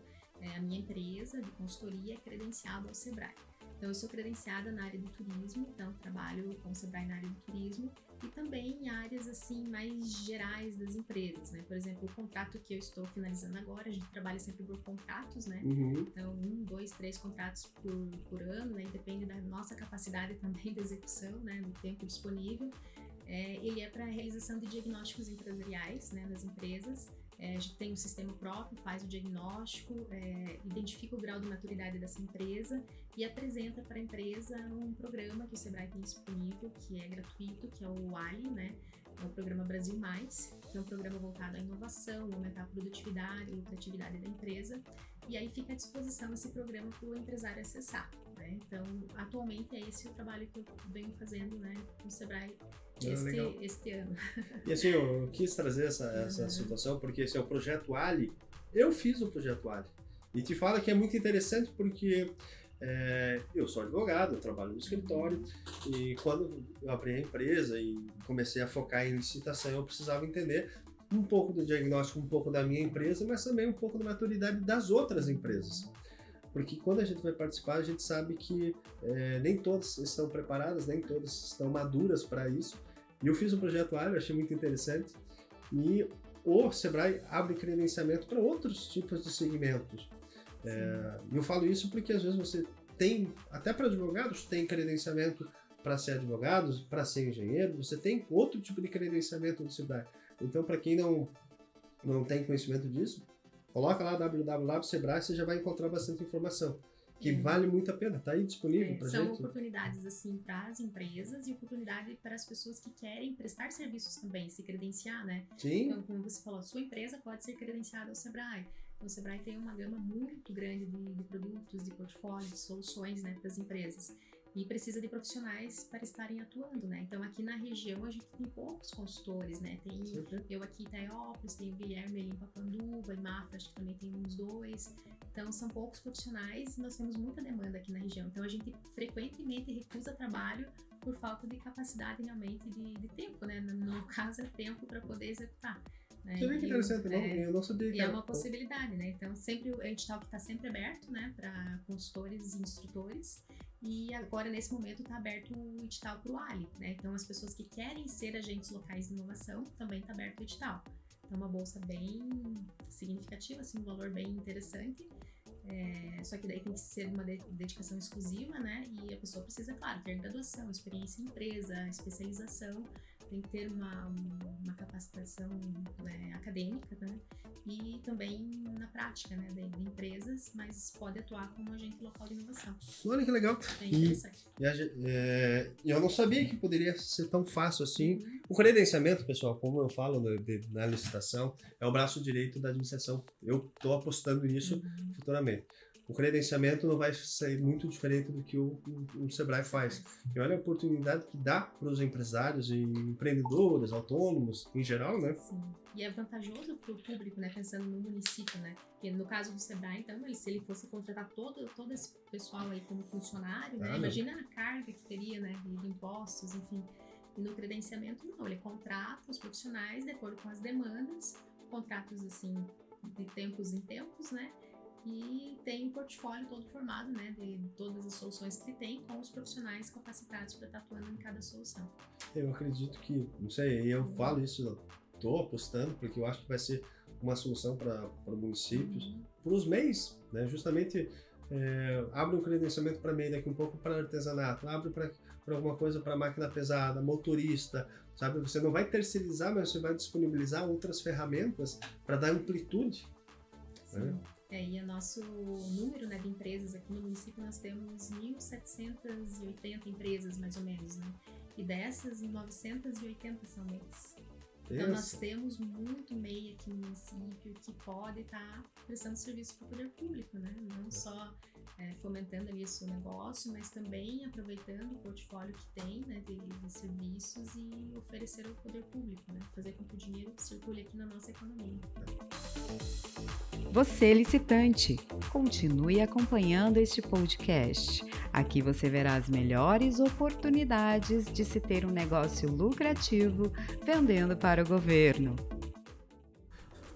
a minha empresa de consultoria é credenciada ao Sebrae. Então, eu sou credenciada na área do turismo, então trabalho com o Sebrae na área do turismo e também em áreas assim mais gerais das empresas, né? Por exemplo, o contrato que eu estou finalizando agora, a gente trabalha sempre por contratos, né? Então, 1, 2, 3 contratos por ano, né? Depende da nossa capacidade também de execução, né? Do tempo disponível. Ele é para a realização de diagnósticos empresariais, né? Das empresas. A gente tem um sistema próprio, faz o diagnóstico, identifica o grau de maturidade dessa empresa e apresenta para a empresa um programa que o Sebrae tem disponível, que é gratuito, que é o ALI, né? É o Programa Brasil Mais, que é um programa voltado à inovação, aumentar a produtividade e lucratividade da empresa. E aí fica à disposição esse programa para o empresário acessar, né? Então, atualmente é esse o trabalho que eu venho fazendo, né, com o Sebrae este ano. E assim, eu quis trazer essa situação porque esse é o Projeto Ali. Eu fiz o Projeto Ali. E te falo que é muito interessante porque eu sou advogado, eu trabalho no escritório e quando eu abri a empresa e comecei a focar em licitação, eu precisava entender um pouco do diagnóstico, um pouco da minha empresa, mas também um pouco da maturidade das outras empresas. Porque quando a gente vai participar, a gente sabe que nem todas estão preparadas, nem todas estão maduras para isso. E eu fiz o Projeto Ali, eu achei muito interessante. E o Sebrae abre credenciamento para outros tipos de segmentos. Eu falo isso porque às vezes você tem, até para advogados, tem credenciamento para ser advogado, para ser engenheiro, você tem outro tipo de credenciamento no Sebrae. Então, para quem não tem conhecimento disso, coloca lá www.sebrae, você já vai encontrar bastante informação, que vale muito a pena, está aí disponível para gente. São oportunidades assim para as empresas e oportunidade para as pessoas que querem prestar serviços também, se credenciar, né? Sim. Então, como você falou, sua empresa pode ser credenciada ao Sebrae. Então, o Sebrae tem uma gama muito grande de produtos, de portfólio, de soluções, né, para as empresas. E precisa de profissionais para estarem atuando, né? Então, aqui na região, a gente tem poucos consultores, né? Tem eu aqui em Itaiópolis, tem o Guilherme ali em Papanduva, em Mafra, acho que também tem uns 2. Então, são poucos profissionais e nós temos muita demanda aqui na região. Então, a gente frequentemente recusa trabalho por falta de capacidade, realmente, de tempo, né? No caso, é tempo para poder executar. Né? Que interessante, eu não sabia. E é uma possibilidade, né? Então, sempre o edital que está sempre aberto, né? Para consultores e instrutores. E agora, nesse momento, está aberto o edital para o Ali, né? Então, as pessoas que querem ser agentes locais de inovação, também está aberto o edital. Então, uma bolsa bem significativa, assim, um valor bem interessante. Só que daí tem que ser uma dedicação exclusiva, né? E a pessoa precisa, claro, ter graduação, experiência em empresa, especialização, tem que ter uma capacitação, né, acadêmica, né, e também na prática, né, de empresas, mas pode atuar como agente local de inovação. Olha que legal. É interessante. E eu não sabia que poderia ser tão fácil assim. O credenciamento, pessoal, como eu falo na licitação, é o braço direito da administração. Eu estou apostando nisso futuramente. O credenciamento não vai ser muito diferente do que o Sebrae faz. E olha a oportunidade que dá para os empresários e empreendedores, autônomos, em geral, né? Sim. E é vantajoso para o público, né? Pensando no município, né? Porque no caso do Sebrae, então, se ele fosse contratar todo esse pessoal aí como funcionário, né? Imagina a carga que teria, né? De impostos, enfim. E no credenciamento, não. Ele contrata os profissionais de acordo com as demandas, contratos, assim, de tempos em tempos, né? E tem um portfólio todo formado, né, de todas as soluções que ele tem com os profissionais capacitados para estar atuando em cada solução. Eu acredito que, não sei, eu falo isso, estou apostando, porque eu acho que vai ser uma solução para municípios, para os MEIs, né, justamente abre um credenciamento para MEI, daqui um pouco para artesanato, abre para alguma coisa para máquina pesada, motorista, sabe, você não vai terceirizar, mas você vai disponibilizar outras ferramentas para dar amplitude. Sim. Né? E o nosso número, né, de empresas aqui no município, nós temos 1.780 empresas, mais ou menos, né? E dessas, 980 são MEIs. Então, nós temos muito MEI aqui no município que pode estar prestando serviço para o poder público, né? Não só fomentando ali o seu negócio, mas também aproveitando o portfólio que tem, né, de serviços e oferecer ao poder público, né? Fazer com que o dinheiro circule aqui na nossa economia. Você, licitante, continue acompanhando este podcast. Aqui você verá as melhores oportunidades de se ter um negócio lucrativo vendendo para o governo.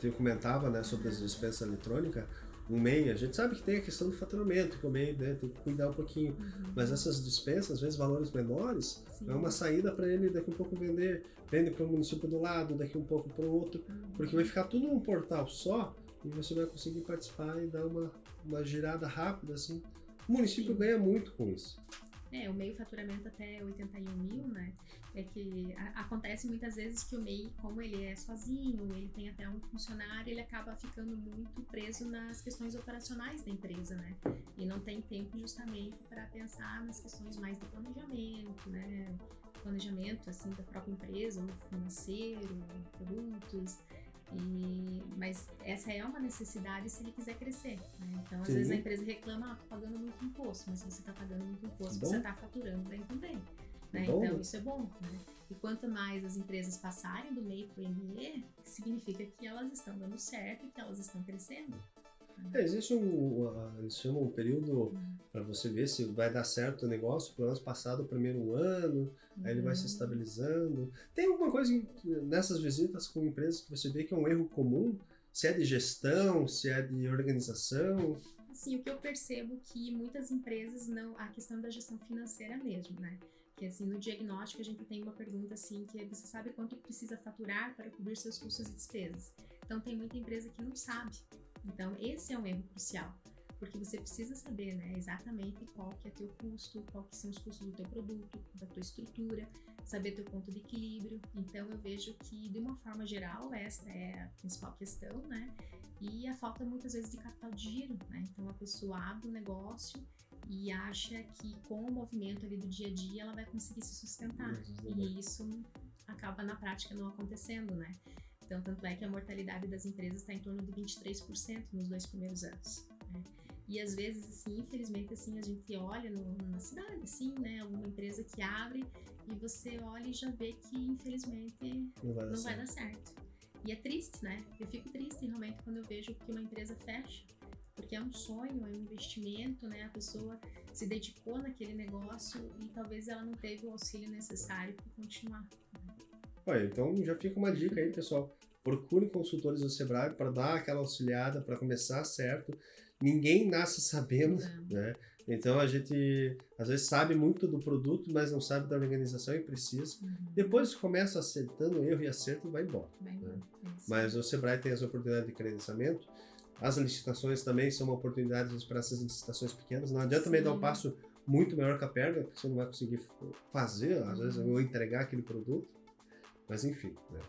Eu comentava, né, sobre as dispensas eletrônicas. O MEI, a gente sabe que tem a questão do faturamento, que o MEI, né, tem que cuidar um pouquinho. Mas essas dispensas, às vezes valores menores, é uma saída para ele daqui um pouco vende para o município do lado, daqui um pouco para o outro, porque vai ficar tudo num portal só e você vai conseguir participar e dar uma girada rápida, assim. O município ganha muito com isso. O MEI faturamento até 81 mil, né? É que acontece muitas vezes que o MEI, como ele é sozinho, ele tem até um funcionário, ele acaba ficando muito preso nas questões operacionais da empresa, né? E não tem tempo justamente para pensar nas questões mais de planejamento, né? Planejamento, assim, da própria empresa, ou financeiro, produtos. Mas essa é uma necessidade se ele quiser crescer, né? Então, às vezes a empresa reclama, tô pagando muito imposto, mas se você está pagando muito imposto, você está faturando bem também, né? Então, isso é bom, né? E quanto mais as empresas passarem do MEI para o ME, significa que elas estão dando certo e que elas estão crescendo. Existe eles chamam um período para você ver se vai dar certo o negócio, pelo menos passado o primeiro ano, aí ele vai se estabilizando. Tem alguma coisa nessas visitas com empresas que você vê que é um erro comum? Se é de gestão, se é de organização? Assim, o que eu percebo que muitas empresas não... A questão da gestão financeira mesmo, né? Que assim, no diagnóstico a gente tem uma pergunta assim, que você sabe quanto precisa faturar para cobrir seus custos e despesas. Então tem muita empresa que não sabe. Então, esse é um erro crucial, porque você precisa saber, né, exatamente qual que é teu custo, qual que são os custos do teu produto, da tua estrutura, saber teu ponto de equilíbrio. Então, eu vejo que, de uma forma geral, essa é a principal questão, né, e a falta, muitas vezes, de capital de giro, né. Então, a pessoa abre um negócio e acha que, com o movimento ali do dia a dia, ela vai conseguir se sustentar, e isso acaba, na prática, não acontecendo, né. Então, tanto é que a mortalidade das empresas está em torno de 23% nos 2 primeiros anos, né? E às vezes, assim, infelizmente, assim, a gente olha na cidade, assim, né, alguma empresa que abre e você olha e já vê que, infelizmente, não vai dar certo. E é triste, né? Eu fico triste realmente quando eu vejo que uma empresa fecha, porque é um sonho, é um investimento, né? A pessoa se dedicou naquele negócio e talvez ela não teve o auxílio necessário para continuar. Olha, então já fica uma dica aí, pessoal. Procure consultores do Sebrae para dar aquela auxiliada, para começar certo. Ninguém nasce sabendo, né? Então a gente às vezes sabe muito do produto, mas não sabe da organização e precisa. Depois começa acertando, erro e acerto e vai embora. Né? Mas o Sebrae tem as oportunidades de credenciamento. As licitações também são uma oportunidade para essas licitações pequenas. Não adianta também dar um passo muito maior que a perna, porque você não vai conseguir fazer, às vezes, ou entregar aquele produto. Mas enfim, né?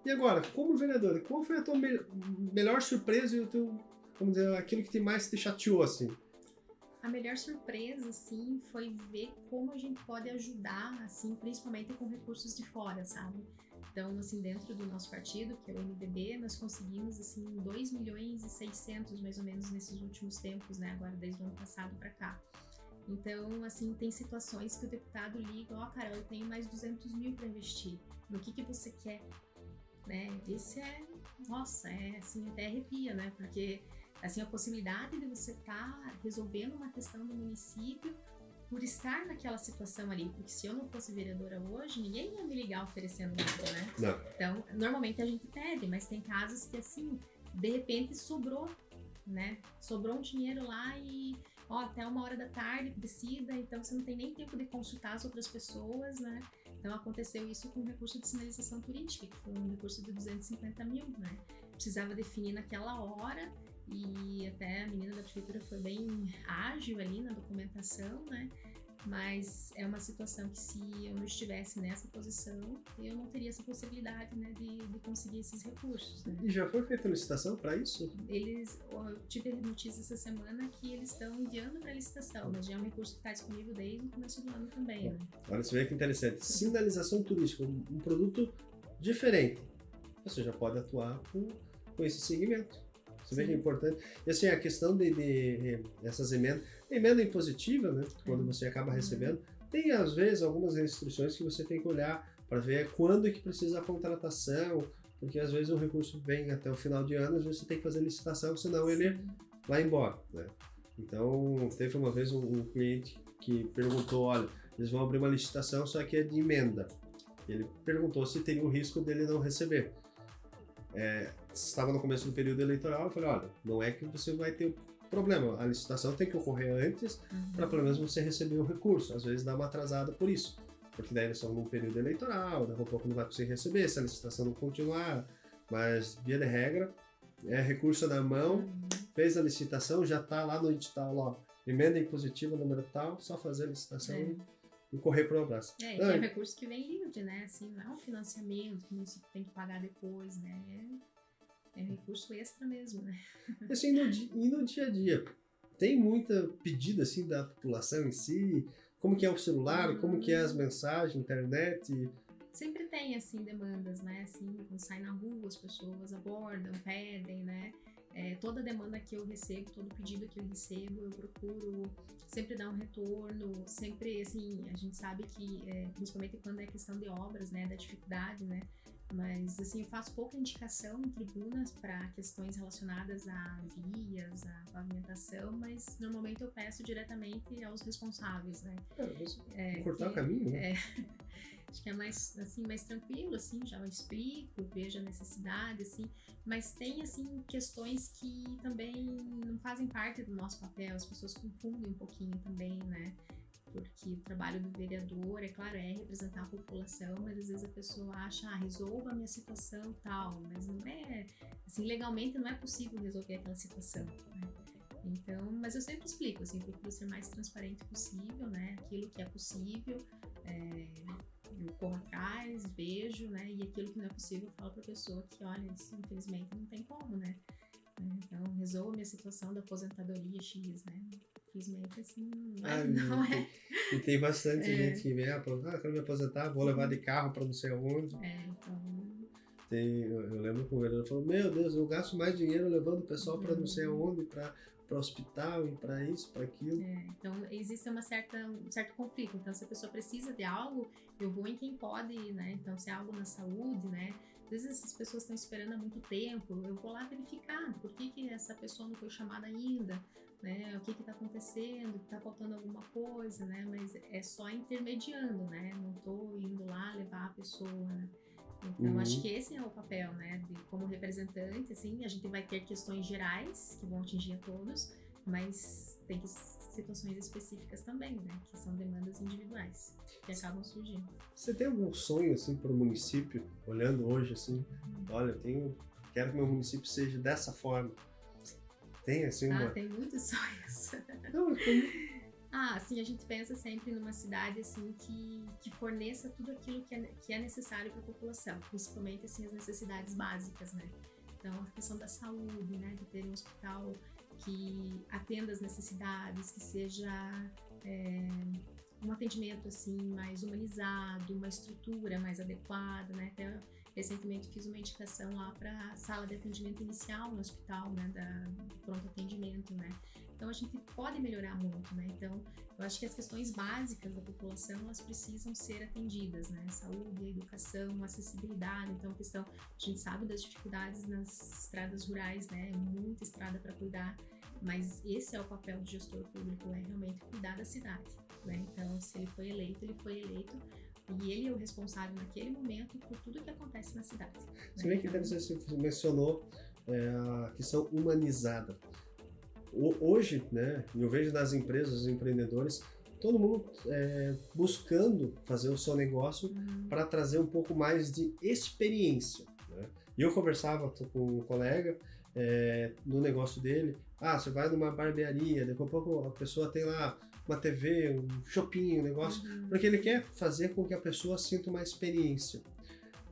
E agora, como vereadora, qual foi a tua melhor surpresa e o teu, vamos dizer, aquilo que mais te chateou, assim? A melhor surpresa, assim, foi ver como a gente pode ajudar, assim, principalmente com recursos de fora, sabe? Então, assim, dentro do nosso partido, que é o MDB, nós conseguimos, assim, 2 milhões e 600, mais ou menos, nesses últimos tempos, né? Agora, desde o ano passado para cá. Então, assim, tem situações que o deputado liga, Carol, eu tenho mais 200 mil para investir. No que você quer? Né? Esse nossa, assim, até arrepia, né? Porque, assim, a possibilidade de você estar resolvendo uma questão do município por estar naquela situação ali, porque se eu não fosse vereadora hoje, ninguém ia me ligar oferecendo nada, né? Não. Então, normalmente a gente pede, mas tem casos que, assim, de repente sobrou, né? Sobrou um dinheiro lá e, até 1h da tarde precisa, então você não tem nem tempo de consultar as outras pessoas, né? Então aconteceu isso com o recurso de sinalização turística, que foi um recurso de 250 mil, né? Precisava definir naquela hora e até a menina da prefeitura foi bem ágil ali na documentação, né? Mas é uma situação que se eu não estivesse nessa posição, eu não teria essa possibilidade, né, de conseguir esses recursos, né? E já foi feita licitação para isso? Eu tive notícia essa semana que eles estão enviando para licitação, mas já é um recurso que está disponível desde o começo do ano também, né? Olha, você vê que interessante. Sinalização turística, um produto diferente. Você já pode atuar com esse segmento. Você vê que é importante. E assim, a questão de essas emendas, emenda impositiva, né? Quando você acaba recebendo, tem às vezes algumas restrições que você tem que olhar para ver quando é que precisa a contratação, porque às vezes o recurso vem até o final de ano, às vezes você tem que fazer licitação, senão ele vai embora, né? Então, teve uma vez um cliente que perguntou, olha, eles vão abrir uma licitação, só que é de emenda. Ele perguntou se teria o risco dele não receber. Estava no começo do período eleitoral, eu falei, olha, não é que você vai ter problema, a licitação tem que ocorrer antes para pelo menos você receber o recurso, às vezes dá uma atrasada por isso, porque daí eles estão num período eleitoral, daqui a pouco não vai conseguir receber se a licitação não continuar, mas via de regra, recurso na mão, fez a licitação, já está lá no edital, ó, emenda impositiva número tal, só fazer a licitação e correr para o abraço. E é um recurso que vem livre, né? Assim, não é um financiamento que o município tem que pagar depois, né? É recurso extra mesmo, né? Assim, no dia a dia, tem muita pedida assim da população em si, como que é o celular, como que é as mensagens, internet? Sempre tem, assim, demandas, né? Assim, quando sai na rua, as pessoas abordam, pedem, né? Toda demanda que eu recebo, todo pedido que eu recebo, eu procuro sempre dar um retorno, sempre, assim, a gente sabe que, principalmente quando é questão de obras, né, da dificuldade, né, mas, assim, eu faço pouca indicação em tribunas para questões relacionadas a vias, a pavimentação, mas normalmente eu peço diretamente aos responsáveis, né. Cortar o caminho, né? Acho que é mais, assim, mais tranquilo, assim, já eu explico, vejo a necessidade, assim, mas tem, assim, questões que também não fazem parte do nosso papel, as pessoas confundem um pouquinho também, né, porque o trabalho do vereador, é claro, é representar a população, mas às vezes a pessoa acha, resolva a minha situação e tal, mas não é, assim, legalmente não é possível resolver aquela situação, né. Então, mas eu sempre explico, assim, procuro ser mais transparente possível, né, aquilo que é possível, eu corro atrás, vejo, né, e aquilo que não é possível eu falo pra pessoa que, olha, isso infelizmente não tem como, né, então resolva minha situação da aposentadoria X, né, infelizmente assim, não é. E tem bastante gente que vem, quero me aposentar, vou levar de carro pra não sei aonde. Então... Eu lembro que o vereador falou, meu Deus, eu gasto mais dinheiro levando o pessoal pra não sei aonde, para hospital e para isso, para aquilo. Então existe um certo conflito. Então se a pessoa precisa de algo, eu vou em quem pode, né? Então se é algo na saúde, né? Às vezes essas pessoas estão esperando há muito tempo, eu vou lá verificar por que essa pessoa não foi chamada ainda, né? O que está acontecendo, está faltando alguma coisa, né? Mas é só intermediando, né? Não estou indo lá levar a pessoa, né? Então, acho que esse é o papel, né, de como representante, assim, a gente vai ter questões gerais que vão atingir a todos, mas tem situações específicas também, né, que são demandas individuais que acabam surgindo. Você tem algum sonho, assim, para o município, olhando hoje, assim, olha, quero que meu município seja dessa forma? Tem, assim, tem muitos sonhos. Não, Assim, a gente pensa sempre numa cidade, assim, que forneça tudo aquilo que é necessário para a população, principalmente, assim, as necessidades básicas, né? Então, a questão da saúde, né? De ter um hospital que atenda as necessidades, que seja um atendimento, assim, mais humanizado, uma estrutura mais adequada, né? Até recentemente fiz uma indicação lá para a sala de atendimento inicial no hospital, né? Do pronto atendimento, né? Então, a gente pode melhorar muito, né? Então, eu acho que as questões básicas da população, elas precisam ser atendidas, né? Saúde, educação, acessibilidade. Então, a gente sabe das dificuldades nas estradas rurais, né? Muita estrada para cuidar, mas esse é o papel do gestor público, é realmente cuidar da cidade, né? Então, se ele foi eleito, e ele é o responsável naquele momento por tudo que acontece na cidade. Se bem que você mencionou a questão humanizada. Hoje, né, eu vejo nas empresas, os empreendedores, todo mundo buscando fazer o seu negócio para trazer um pouco mais de experiência, né? E eu conversava com um colega no negócio dele, você vai numa barbearia, daqui a pouco a pessoa tem lá uma TV, um shopping, um negócio, porque ele quer fazer com que a pessoa sinta uma experiência.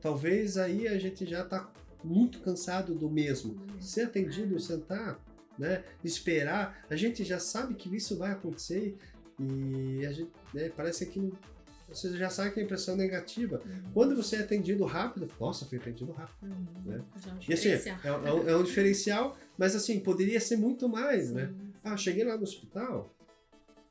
Talvez aí a gente já está muito cansado do mesmo. Ser atendido, sentar, né, esperar, a gente já sabe que isso vai acontecer e a gente, parece que você já sabe que a impressão negativa. Quando você é atendido rápido, nossa, fui atendido rápido. Né? E assim, é um diferencial, mas assim, poderia ser muito mais, sim, né? Cheguei lá no hospital,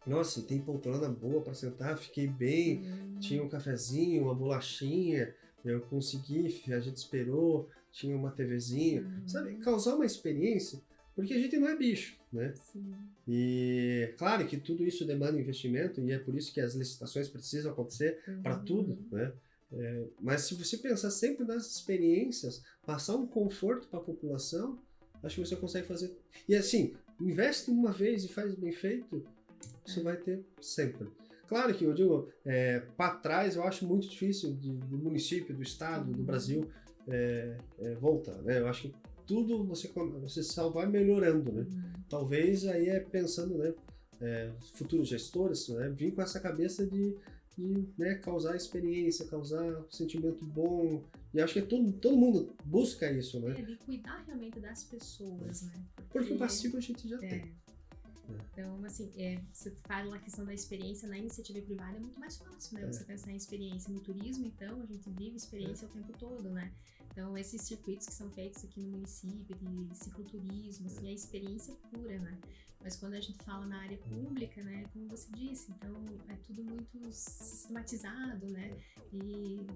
nossa, tem poltrona boa para sentar, fiquei bem, tinha um cafezinho, uma bolachinha, eu consegui, a gente esperou, tinha uma TVzinha, sabe? Causar uma experiência, porque a gente não é bicho, né? Sim. E claro que tudo isso demanda investimento e é por isso que as licitações precisam acontecer para tudo, né? Mas se você pensar sempre nas experiências, passar um conforto para a população, acho que você consegue fazer. E assim, investe uma vez e faz bem feito, você vai ter sempre. Claro que eu digo, para trás eu acho muito difícil do município, do estado, do Brasil voltar, né? Eu acho que tudo você só vai melhorando, né? Talvez aí pensando, né, futuros gestores, né, vir com essa cabeça de né, causar experiência, causar um sentimento bom. E acho que todo mundo busca isso, né? De cuidar realmente das pessoas, né? Porque o passivo a gente já tem. Então, assim, você fala a questão da experiência na iniciativa privada, é muito mais fácil, né? Você pensar em experiência no turismo, então, a gente vive experiência o tempo todo, né? Então, esses circuitos que são feitos aqui no município, de cicloturismo, assim, é experiência pura, né? Mas quando a gente fala na área pública, né, como você disse, então, é tudo muito sistematizado, né? E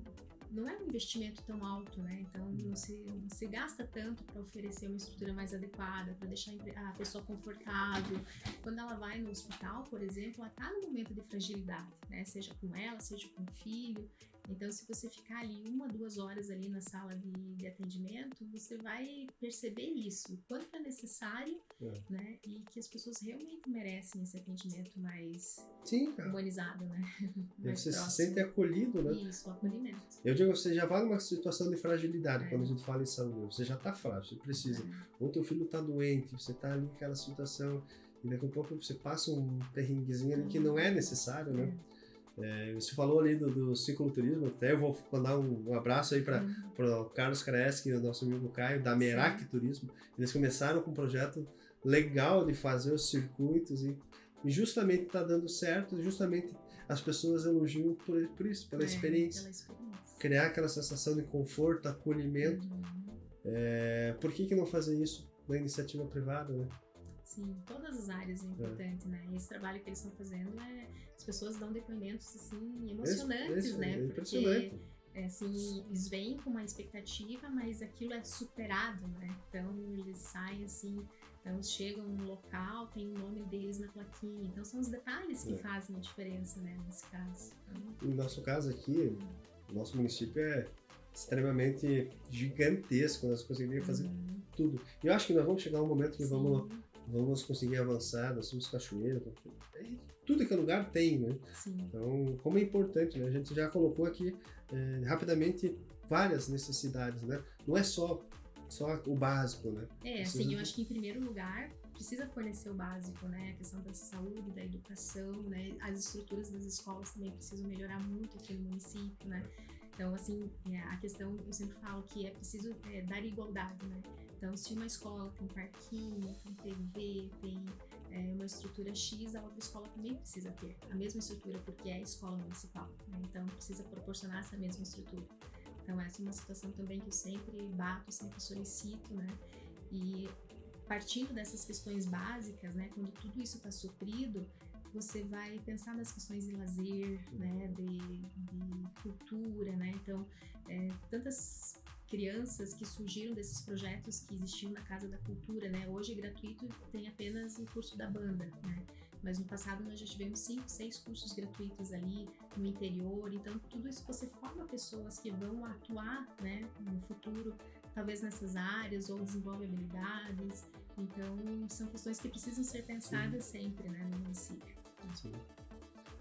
não é um investimento tão alto, né? Então, não se gasta tanto para oferecer uma estrutura mais adequada, para deixar a pessoa confortável. Quando ela vai no hospital, por exemplo, ela está num momento de fragilidade, né? Seja com ela, seja com o filho. Então, se você ficar ali 1 a 2 horas ali na sala de atendimento, você vai perceber isso, o quanto é necessário, né? E que as pessoas realmente merecem esse atendimento mais humanizado, né? Mais você próximo. Se sente acolhido, né? Isso, o acolhimento. Eu digo, você já vai numa situação de fragilidade quando a gente fala em saúde. Você já está frágil, você precisa. Ou teu filho está doente, você está ali naquela situação, e daqui a pouco você passa um perrenguezinho ali que não é necessário, né? Você falou ali do cicloturismo, até eu vou mandar um abraço aí para o Carlos Kareski, o nosso amigo Caio, da Merak Turismo. Eles começaram com um projeto legal de fazer os circuitos e justamente está dando certo, justamente as pessoas elogiam por isso, pela experiência. Criar aquela sensação de conforto, acolhimento. Por que não fazer isso na iniciativa privada, né? Sim, todas as áreas é importante, né? E esse trabalho que eles estão fazendo as pessoas dão depoimentos, assim, emocionantes, né? É impressionante. Porque, assim, eles vêm com uma expectativa, mas aquilo é superado, né? Então, eles saem, assim, então chegam no local, tem o nome deles na plaquinha. Então, são os detalhes que fazem a diferença, né? Nesse caso. No nosso caso aqui, o nosso município é extremamente gigantesco, nós conseguimos fazer tudo. E eu acho que nós vamos chegar a um momento que vamos conseguir avançar, nós somos cachoeira, tudo que é lugar tem, né? Sim. Então, como é importante, né? A gente já colocou aqui rapidamente várias necessidades, né? Não é só o básico, né? Assim, eu acho que em primeiro lugar, precisa fornecer o básico, né? A questão da saúde, da educação, né? As estruturas das escolas também precisam melhorar muito aqui no município, né? Então, assim, a questão, eu sempre falo que é preciso dar igualdade, né? Então, se uma escola tem parquinho, tem TV, tem uma estrutura X, a outra escola também precisa ter a mesma estrutura, porque é a escola municipal, né? Então, precisa proporcionar essa mesma estrutura. Então, essa é uma situação também que eu sempre bato, sempre solicito, né? E partindo dessas questões básicas, né? Quando tudo isso está suprido, você vai pensar nas questões de lazer, né, de cultura, né, então tantas crianças que surgiram desses projetos que existiam na Casa da Cultura, né, hoje é gratuito, tem apenas o curso da banda, né, mas no passado nós já tivemos 5, 6 cursos gratuitos ali no interior, então tudo isso você forma pessoas que vão atuar, né, no futuro, talvez nessas áreas, ou desenvolve habilidades, então são questões que precisam ser pensadas sempre, né, no município. Sim.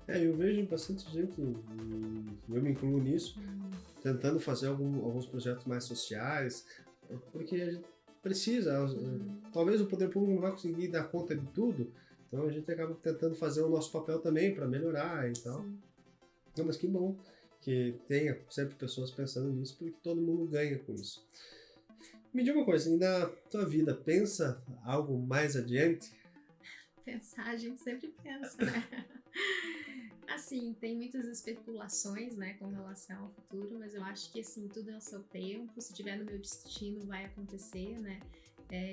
Eu vejo bastante gente, e eu me incluo nisso, tentando fazer alguns projetos mais sociais, porque a gente precisa, talvez o poder público não vai conseguir dar conta de tudo, então a gente acaba tentando fazer o nosso papel também para melhorar e tal. Não, mas que bom que tenha sempre pessoas pensando nisso, porque todo mundo ganha com isso. Me diga uma coisa, e na tua vida, pensa algo mais adiante? Pensar, a gente sempre pensa, né? Assim, tem muitas especulações, né, com relação ao futuro, mas eu acho que, assim, tudo é ao seu tempo, se tiver no meu destino, vai acontecer, né?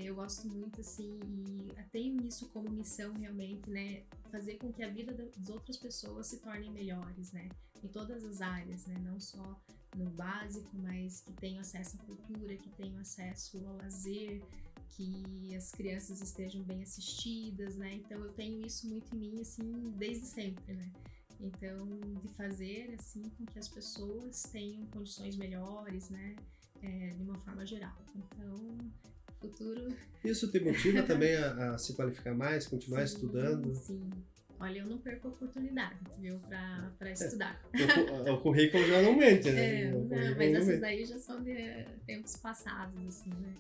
Eu gosto muito, assim, e tenho isso como missão, realmente, né, fazer com que a vida das outras pessoas se tornem melhores, né? Em todas as áreas, né? Não só no básico, mas que tenham acesso à cultura, que tenham acesso ao lazer, que as crianças estejam bem assistidas, né? Então eu tenho isso muito em mim, assim, desde sempre, né? Então, de fazer, assim, com que as pessoas tenham condições melhores, né? De uma forma geral. Então, futuro... Isso te motiva também a se qualificar mais, continuar estudando? Sim. Olha, eu não perco a oportunidade, viu, pra estudar. O currículo já não mente, né? Não, mas essas daí já são de tempos passados, assim, né?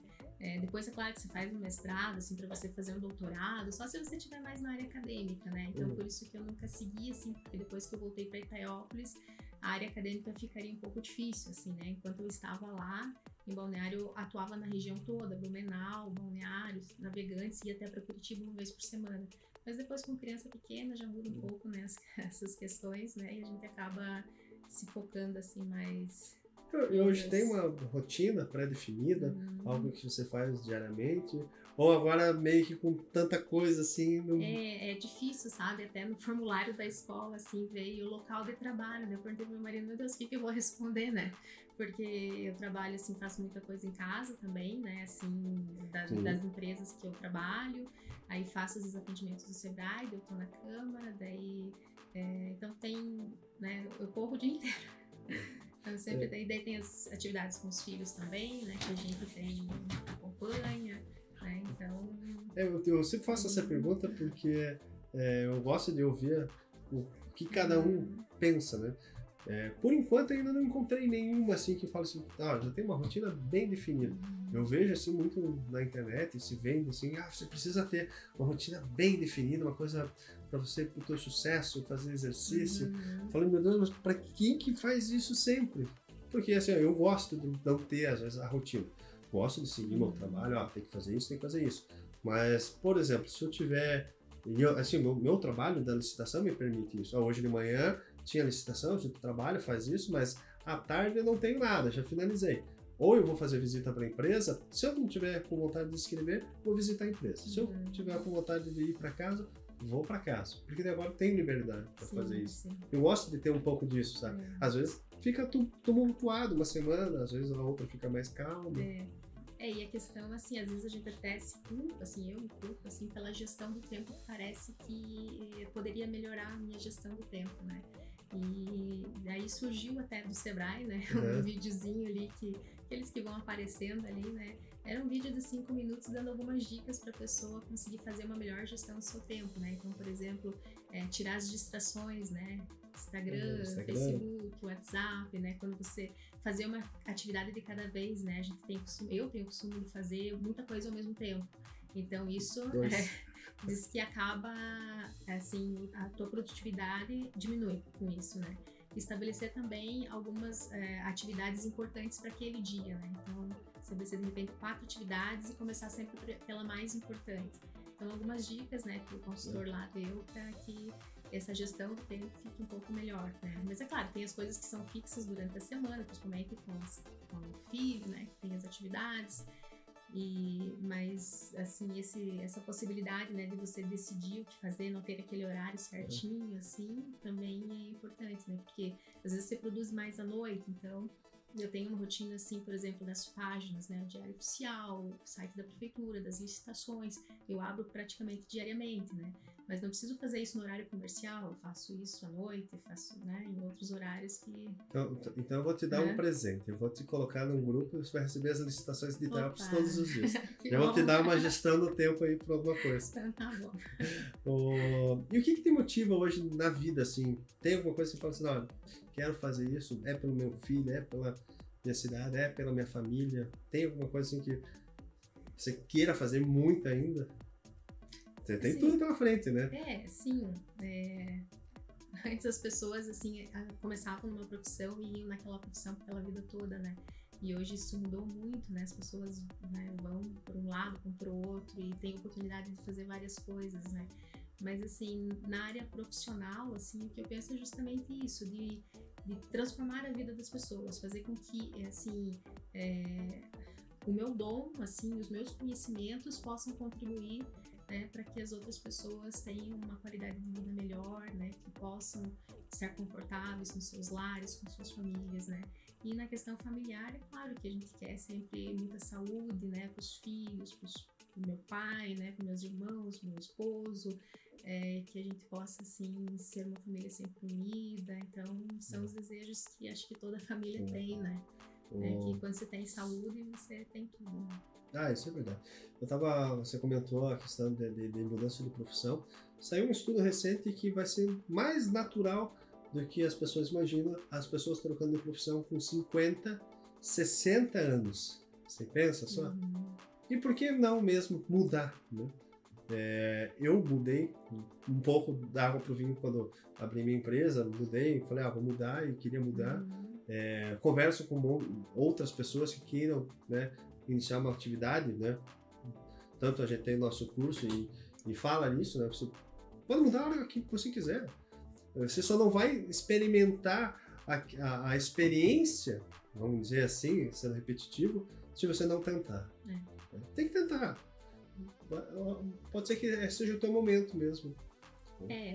Depois, é claro que você faz um mestrado, assim, para você fazer um doutorado, só se você estiver mais na área acadêmica, né? Então, por isso que eu nunca segui, assim, porque depois que eu voltei para Itaiópolis, a área acadêmica ficaria um pouco difícil, assim, né? Enquanto eu estava lá, em Balneário, eu atuava na região toda, Blumenau, Balneário, Navegantes, ia até para Curitiba uma vez por semana. Mas depois, com criança pequena, já muda um pouco, né, essas questões, né? E a gente acaba se focando, assim, mais... E hoje tem uma rotina pré-definida, algo que você faz diariamente, ou agora meio que com tanta coisa assim... É difícil, sabe? Até no formulário da escola, assim, veio o local de trabalho, né? Eu perguntei pro meu marido, meu Deus, o que eu vou responder, né? Porque eu trabalho, assim, faço muita coisa em casa também, né? Assim, das empresas que eu trabalho, aí faço os atendimentos do Sebrae, eu tô na Câmara, daí... então tem, né? Eu corro o dia inteiro. Então, sempre daí tem as atividades com os filhos também, né? Que a gente acompanha, né? Então... Eu sempre faço essa pergunta porque eu gosto de ouvir o que cada um pensa, né? Por enquanto ainda não encontrei nenhuma assim que fale assim, já tem uma rotina bem definida. Eu vejo assim muito na internet, se vende assim, você precisa ter uma rotina bem definida, uma coisa para você, pro teu sucesso, fazer exercício. Falei, meu Deus, mas para quem que faz isso sempre? Porque assim, eu gosto de não ter às vezes a rotina. Gosto de seguir meu trabalho, tem que fazer isso, tem que fazer isso. Mas, por exemplo, se eu tiver... assim, meu trabalho da licitação me permite isso. Hoje de manhã tinha licitação, a gente trabalha, faz isso, mas à tarde eu não tenho nada, já finalizei. Ou eu vou fazer visita para a empresa, se eu não tiver com vontade de escrever, vou visitar a empresa. Se eu tiver com vontade de ir para casa, vou para casa. Porque agora eu tenho liberdade para fazer isso. Sim. Eu gosto de ter um pouco disso, sabe? Às vezes fica tumultuado uma semana, às vezes a outra fica mais calma. E a questão, assim, às vezes a gente até se culpa, assim, eu me culpo, assim, pela gestão do tempo, parece que poderia melhorar a minha gestão do tempo, né? E daí surgiu até do Sebrae, né? Um videozinho ali aqueles que vão aparecendo ali, né? Era um vídeo de 5 minutos dando algumas dicas para a pessoa conseguir fazer uma melhor gestão do seu tempo, né? Então, por exemplo, tirar as distrações, né? Instagram, Facebook, WhatsApp, né? Quando você fazer uma atividade de cada vez, né? Eu tenho o costume de fazer muita coisa ao mesmo tempo. Então isso diz que acaba, assim, a tua produtividade diminui com isso, né? Estabelecer também algumas atividades importantes para aquele dia, né? Então, estabelecer de repente 4 atividades e começar sempre pela mais importante. Então, algumas dicas, né, que o consultor lá deu para que essa gestão do tempo fique um pouco melhor, né? Mas é claro, tem as coisas que são fixas durante a semana, principalmente com o filho, né, que tem as atividades. Mas, assim, essa possibilidade, né, de você decidir o que fazer, não ter aquele horário certinho, assim, também é importante, né? Porque às vezes você produz mais à noite, então eu tenho uma rotina, assim, por exemplo, das páginas, né? O Diário Oficial, o site da prefeitura, das licitações, eu abro praticamente diariamente, né? Mas não preciso fazer isso no horário comercial, eu faço isso à noite, faço, né, em outros horários que... Então eu vou te dar um presente, eu vou te colocar num grupo e você vai receber as licitações de TAPS todos os dias. Eu vou te dar uma gestão do tempo aí para alguma coisa. Então, tá bom. E o que te motiva hoje na vida, assim? Tem alguma coisa que você fala assim, olha, quero fazer isso, é pelo meu filho, é pela minha cidade, é pela minha família? Tem alguma coisa assim que você queira fazer muito ainda? Você tem sim. tudo pela frente, né? Sim. Antes as pessoas, assim, começavam numa profissão e iam naquela profissão pela vida toda, né? E hoje isso mudou muito, né? As pessoas, né, vão por um lado, vão para o outro e têm oportunidade de fazer várias coisas, né? Mas, assim, na área profissional, assim, o que eu penso é justamente isso, de transformar a vida das pessoas, fazer com que, assim, o meu dom, assim, os meus conhecimentos possam contribuir, né, para que as outras pessoas tenham uma qualidade de vida melhor, né, que possam estar confortáveis nos seus lares, com suas famílias, né. E na questão familiar, é claro que a gente quer sempre muita saúde, né, para os filhos, pro meu pai, né, para meus irmãos, pro meu esposo, que a gente possa, assim, ser uma família sempre unida. Então, são os desejos que acho que toda família tem, né. Que quando você tem saúde, você tem tudo, né? Isso é verdade. Você comentou a questão de mudança de profissão. Saiu um estudo recente que vai ser mais natural do que as pessoas imaginam, as pessoas trocando de profissão com 50, 60 anos. Você pensa só? E por que não mesmo mudar, né? Eu mudei um pouco da água pro vinho quando abri minha empresa, mudei, falei, vou mudar e queria mudar. Converso com outras pessoas que queiram, né, iniciar uma atividade, né? Tanto a gente tem nosso curso e fala nisso, né? Você pode mudar a hora que você quiser. Você só não vai experimentar a experiência, vamos dizer assim, sendo repetitivo, se você não tentar. Tem que tentar. Pode ser que seja o teu momento mesmo.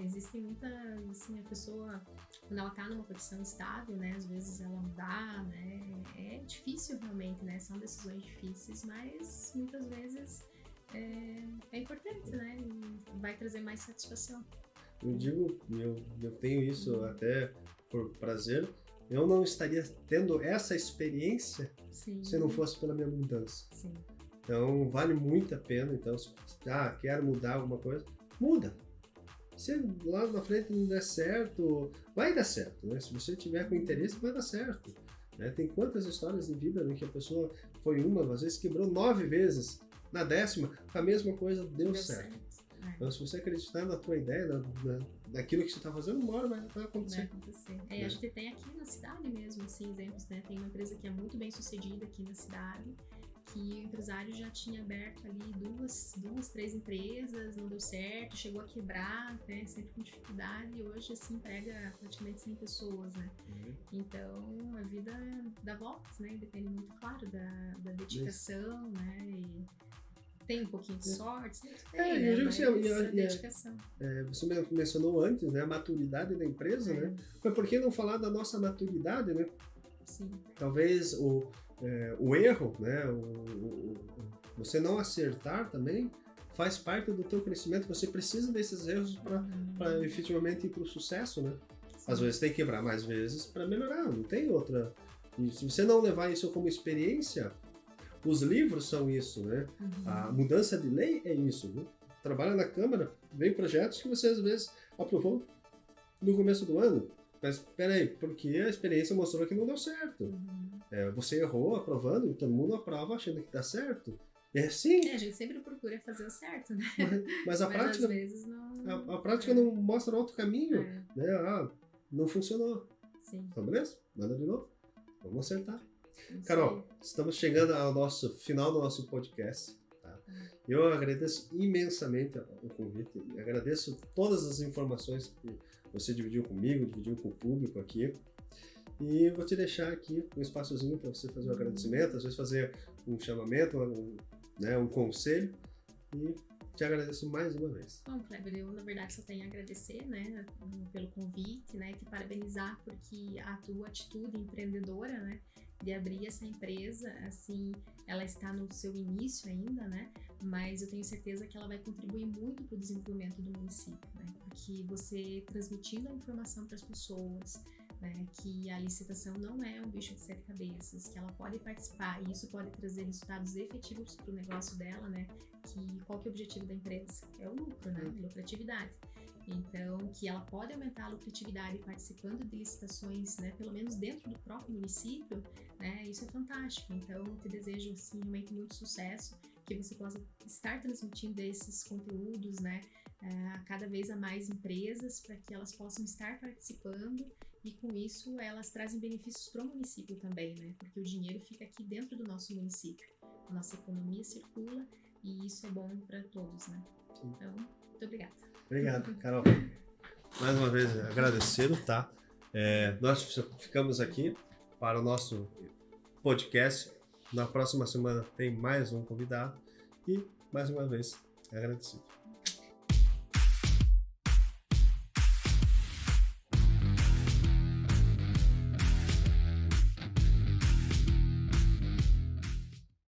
Existem muitas, assim, a pessoa, quando ela tá numa profissão estável, né, às vezes ela mudar, né, é difícil realmente, né, são decisões difíceis, mas muitas vezes é importante, né, e vai trazer mais satisfação. Eu tenho isso até por prazer, eu não estaria tendo essa experiência se não fosse pela minha mudança. Sim. Então, vale muito a pena. Então, se quero mudar alguma coisa, muda. Se lá na frente não der certo, vai dar certo, né? Se você tiver com interesse, vai dar certo. Né? Tem quantas histórias de vida, né, que a pessoa foi às vezes quebrou 9 vezes, na 10ª, a mesma coisa deu certo. Então, se você acreditar na tua ideia, naquilo que você está fazendo, uma hora vai acontecer. A gente tem aqui na cidade mesmo, assim, exemplos, né? Tem uma empresa que é muito bem sucedida aqui na cidade, que o empresário já tinha aberto ali duas, 3 empresas, não deu certo, chegou a quebrar, né, sempre com dificuldade, e hoje, assim, emprega praticamente 100 pessoas, né? Então, a vida dá voltas, né? Depende muito, claro, da dedicação, né? E tem um pouquinho de sorte, sempre tem, né? Eu digo Mas assim, a dedicação. Você mencionou antes, né, a maturidade da empresa, né? Mas por que não falar da nossa maturidade, né? Sim. Talvez o erro, né, você não acertar também faz parte do teu crescimento. Você precisa desses erros para efetivamente ir para o sucesso, né? Sim. Às vezes tem que quebrar mais vezes para melhorar, não tem outra. E se você não levar isso como experiência, os livros são isso, né? A mudança de lei é isso, né? Trabalha na Câmara, vem projetos que você às vezes aprovou no começo do ano. Mas peraí, porque a experiência mostrou que não deu certo. Você errou aprovando, todo mundo aprova achando que dá certo. Sim. A gente sempre procura fazer o certo, né? Mas a prática, às vezes não... a prática não mostra outro caminho. É, Né? Não funcionou. sim. Então, beleza? Manda de novo. Vamos acertar. Isso Carol, aí. estamos chegando ao nosso final do nosso podcast. Tá? Eu agradeço imensamente o convite. Agradeço todas as informações que você dividiu comigo, dividiu com o público aqui. E vou te deixar aqui um espaçozinho para você fazer um agradecimento, às vezes fazer um chamamento, um conselho. E te agradeço mais uma vez. Bom, Kleber, eu na verdade só tenho a agradecer, né, pelo convite, né, te parabenizar porque a tua atitude empreendedora, né, de abrir essa empresa, assim, ela está no seu início ainda, né, mas eu tenho certeza que ela vai contribuir muito para o desenvolvimento do município, né, porque você transmitindo a informação para as pessoas, né, que a licitação não é um bicho de 7 cabeças, que ela pode participar e isso pode trazer resultados efetivos para o negócio dela, né, que qual que é o objetivo da empresa? É o lucro, né, lucratividade. Então, que ela pode aumentar a lucratividade participando de licitações, né, pelo menos dentro do próprio município, né, isso é fantástico. Então, eu te desejo, assim, realmente muito sucesso, que você possa estar transmitindo esses conteúdos, né, a cada vez a mais empresas, para que elas possam estar participando e com isso elas trazem benefícios para o município também, né, porque o dinheiro fica aqui dentro do nosso município, a nossa economia circula e isso é bom para todos, né. Então, muito obrigada. Obrigado, Carol. Mais uma vez, agradecê-lo, tá? Nós ficamos aqui para o nosso podcast. Na próxima semana tem mais um convidado e, mais uma vez, agradecido.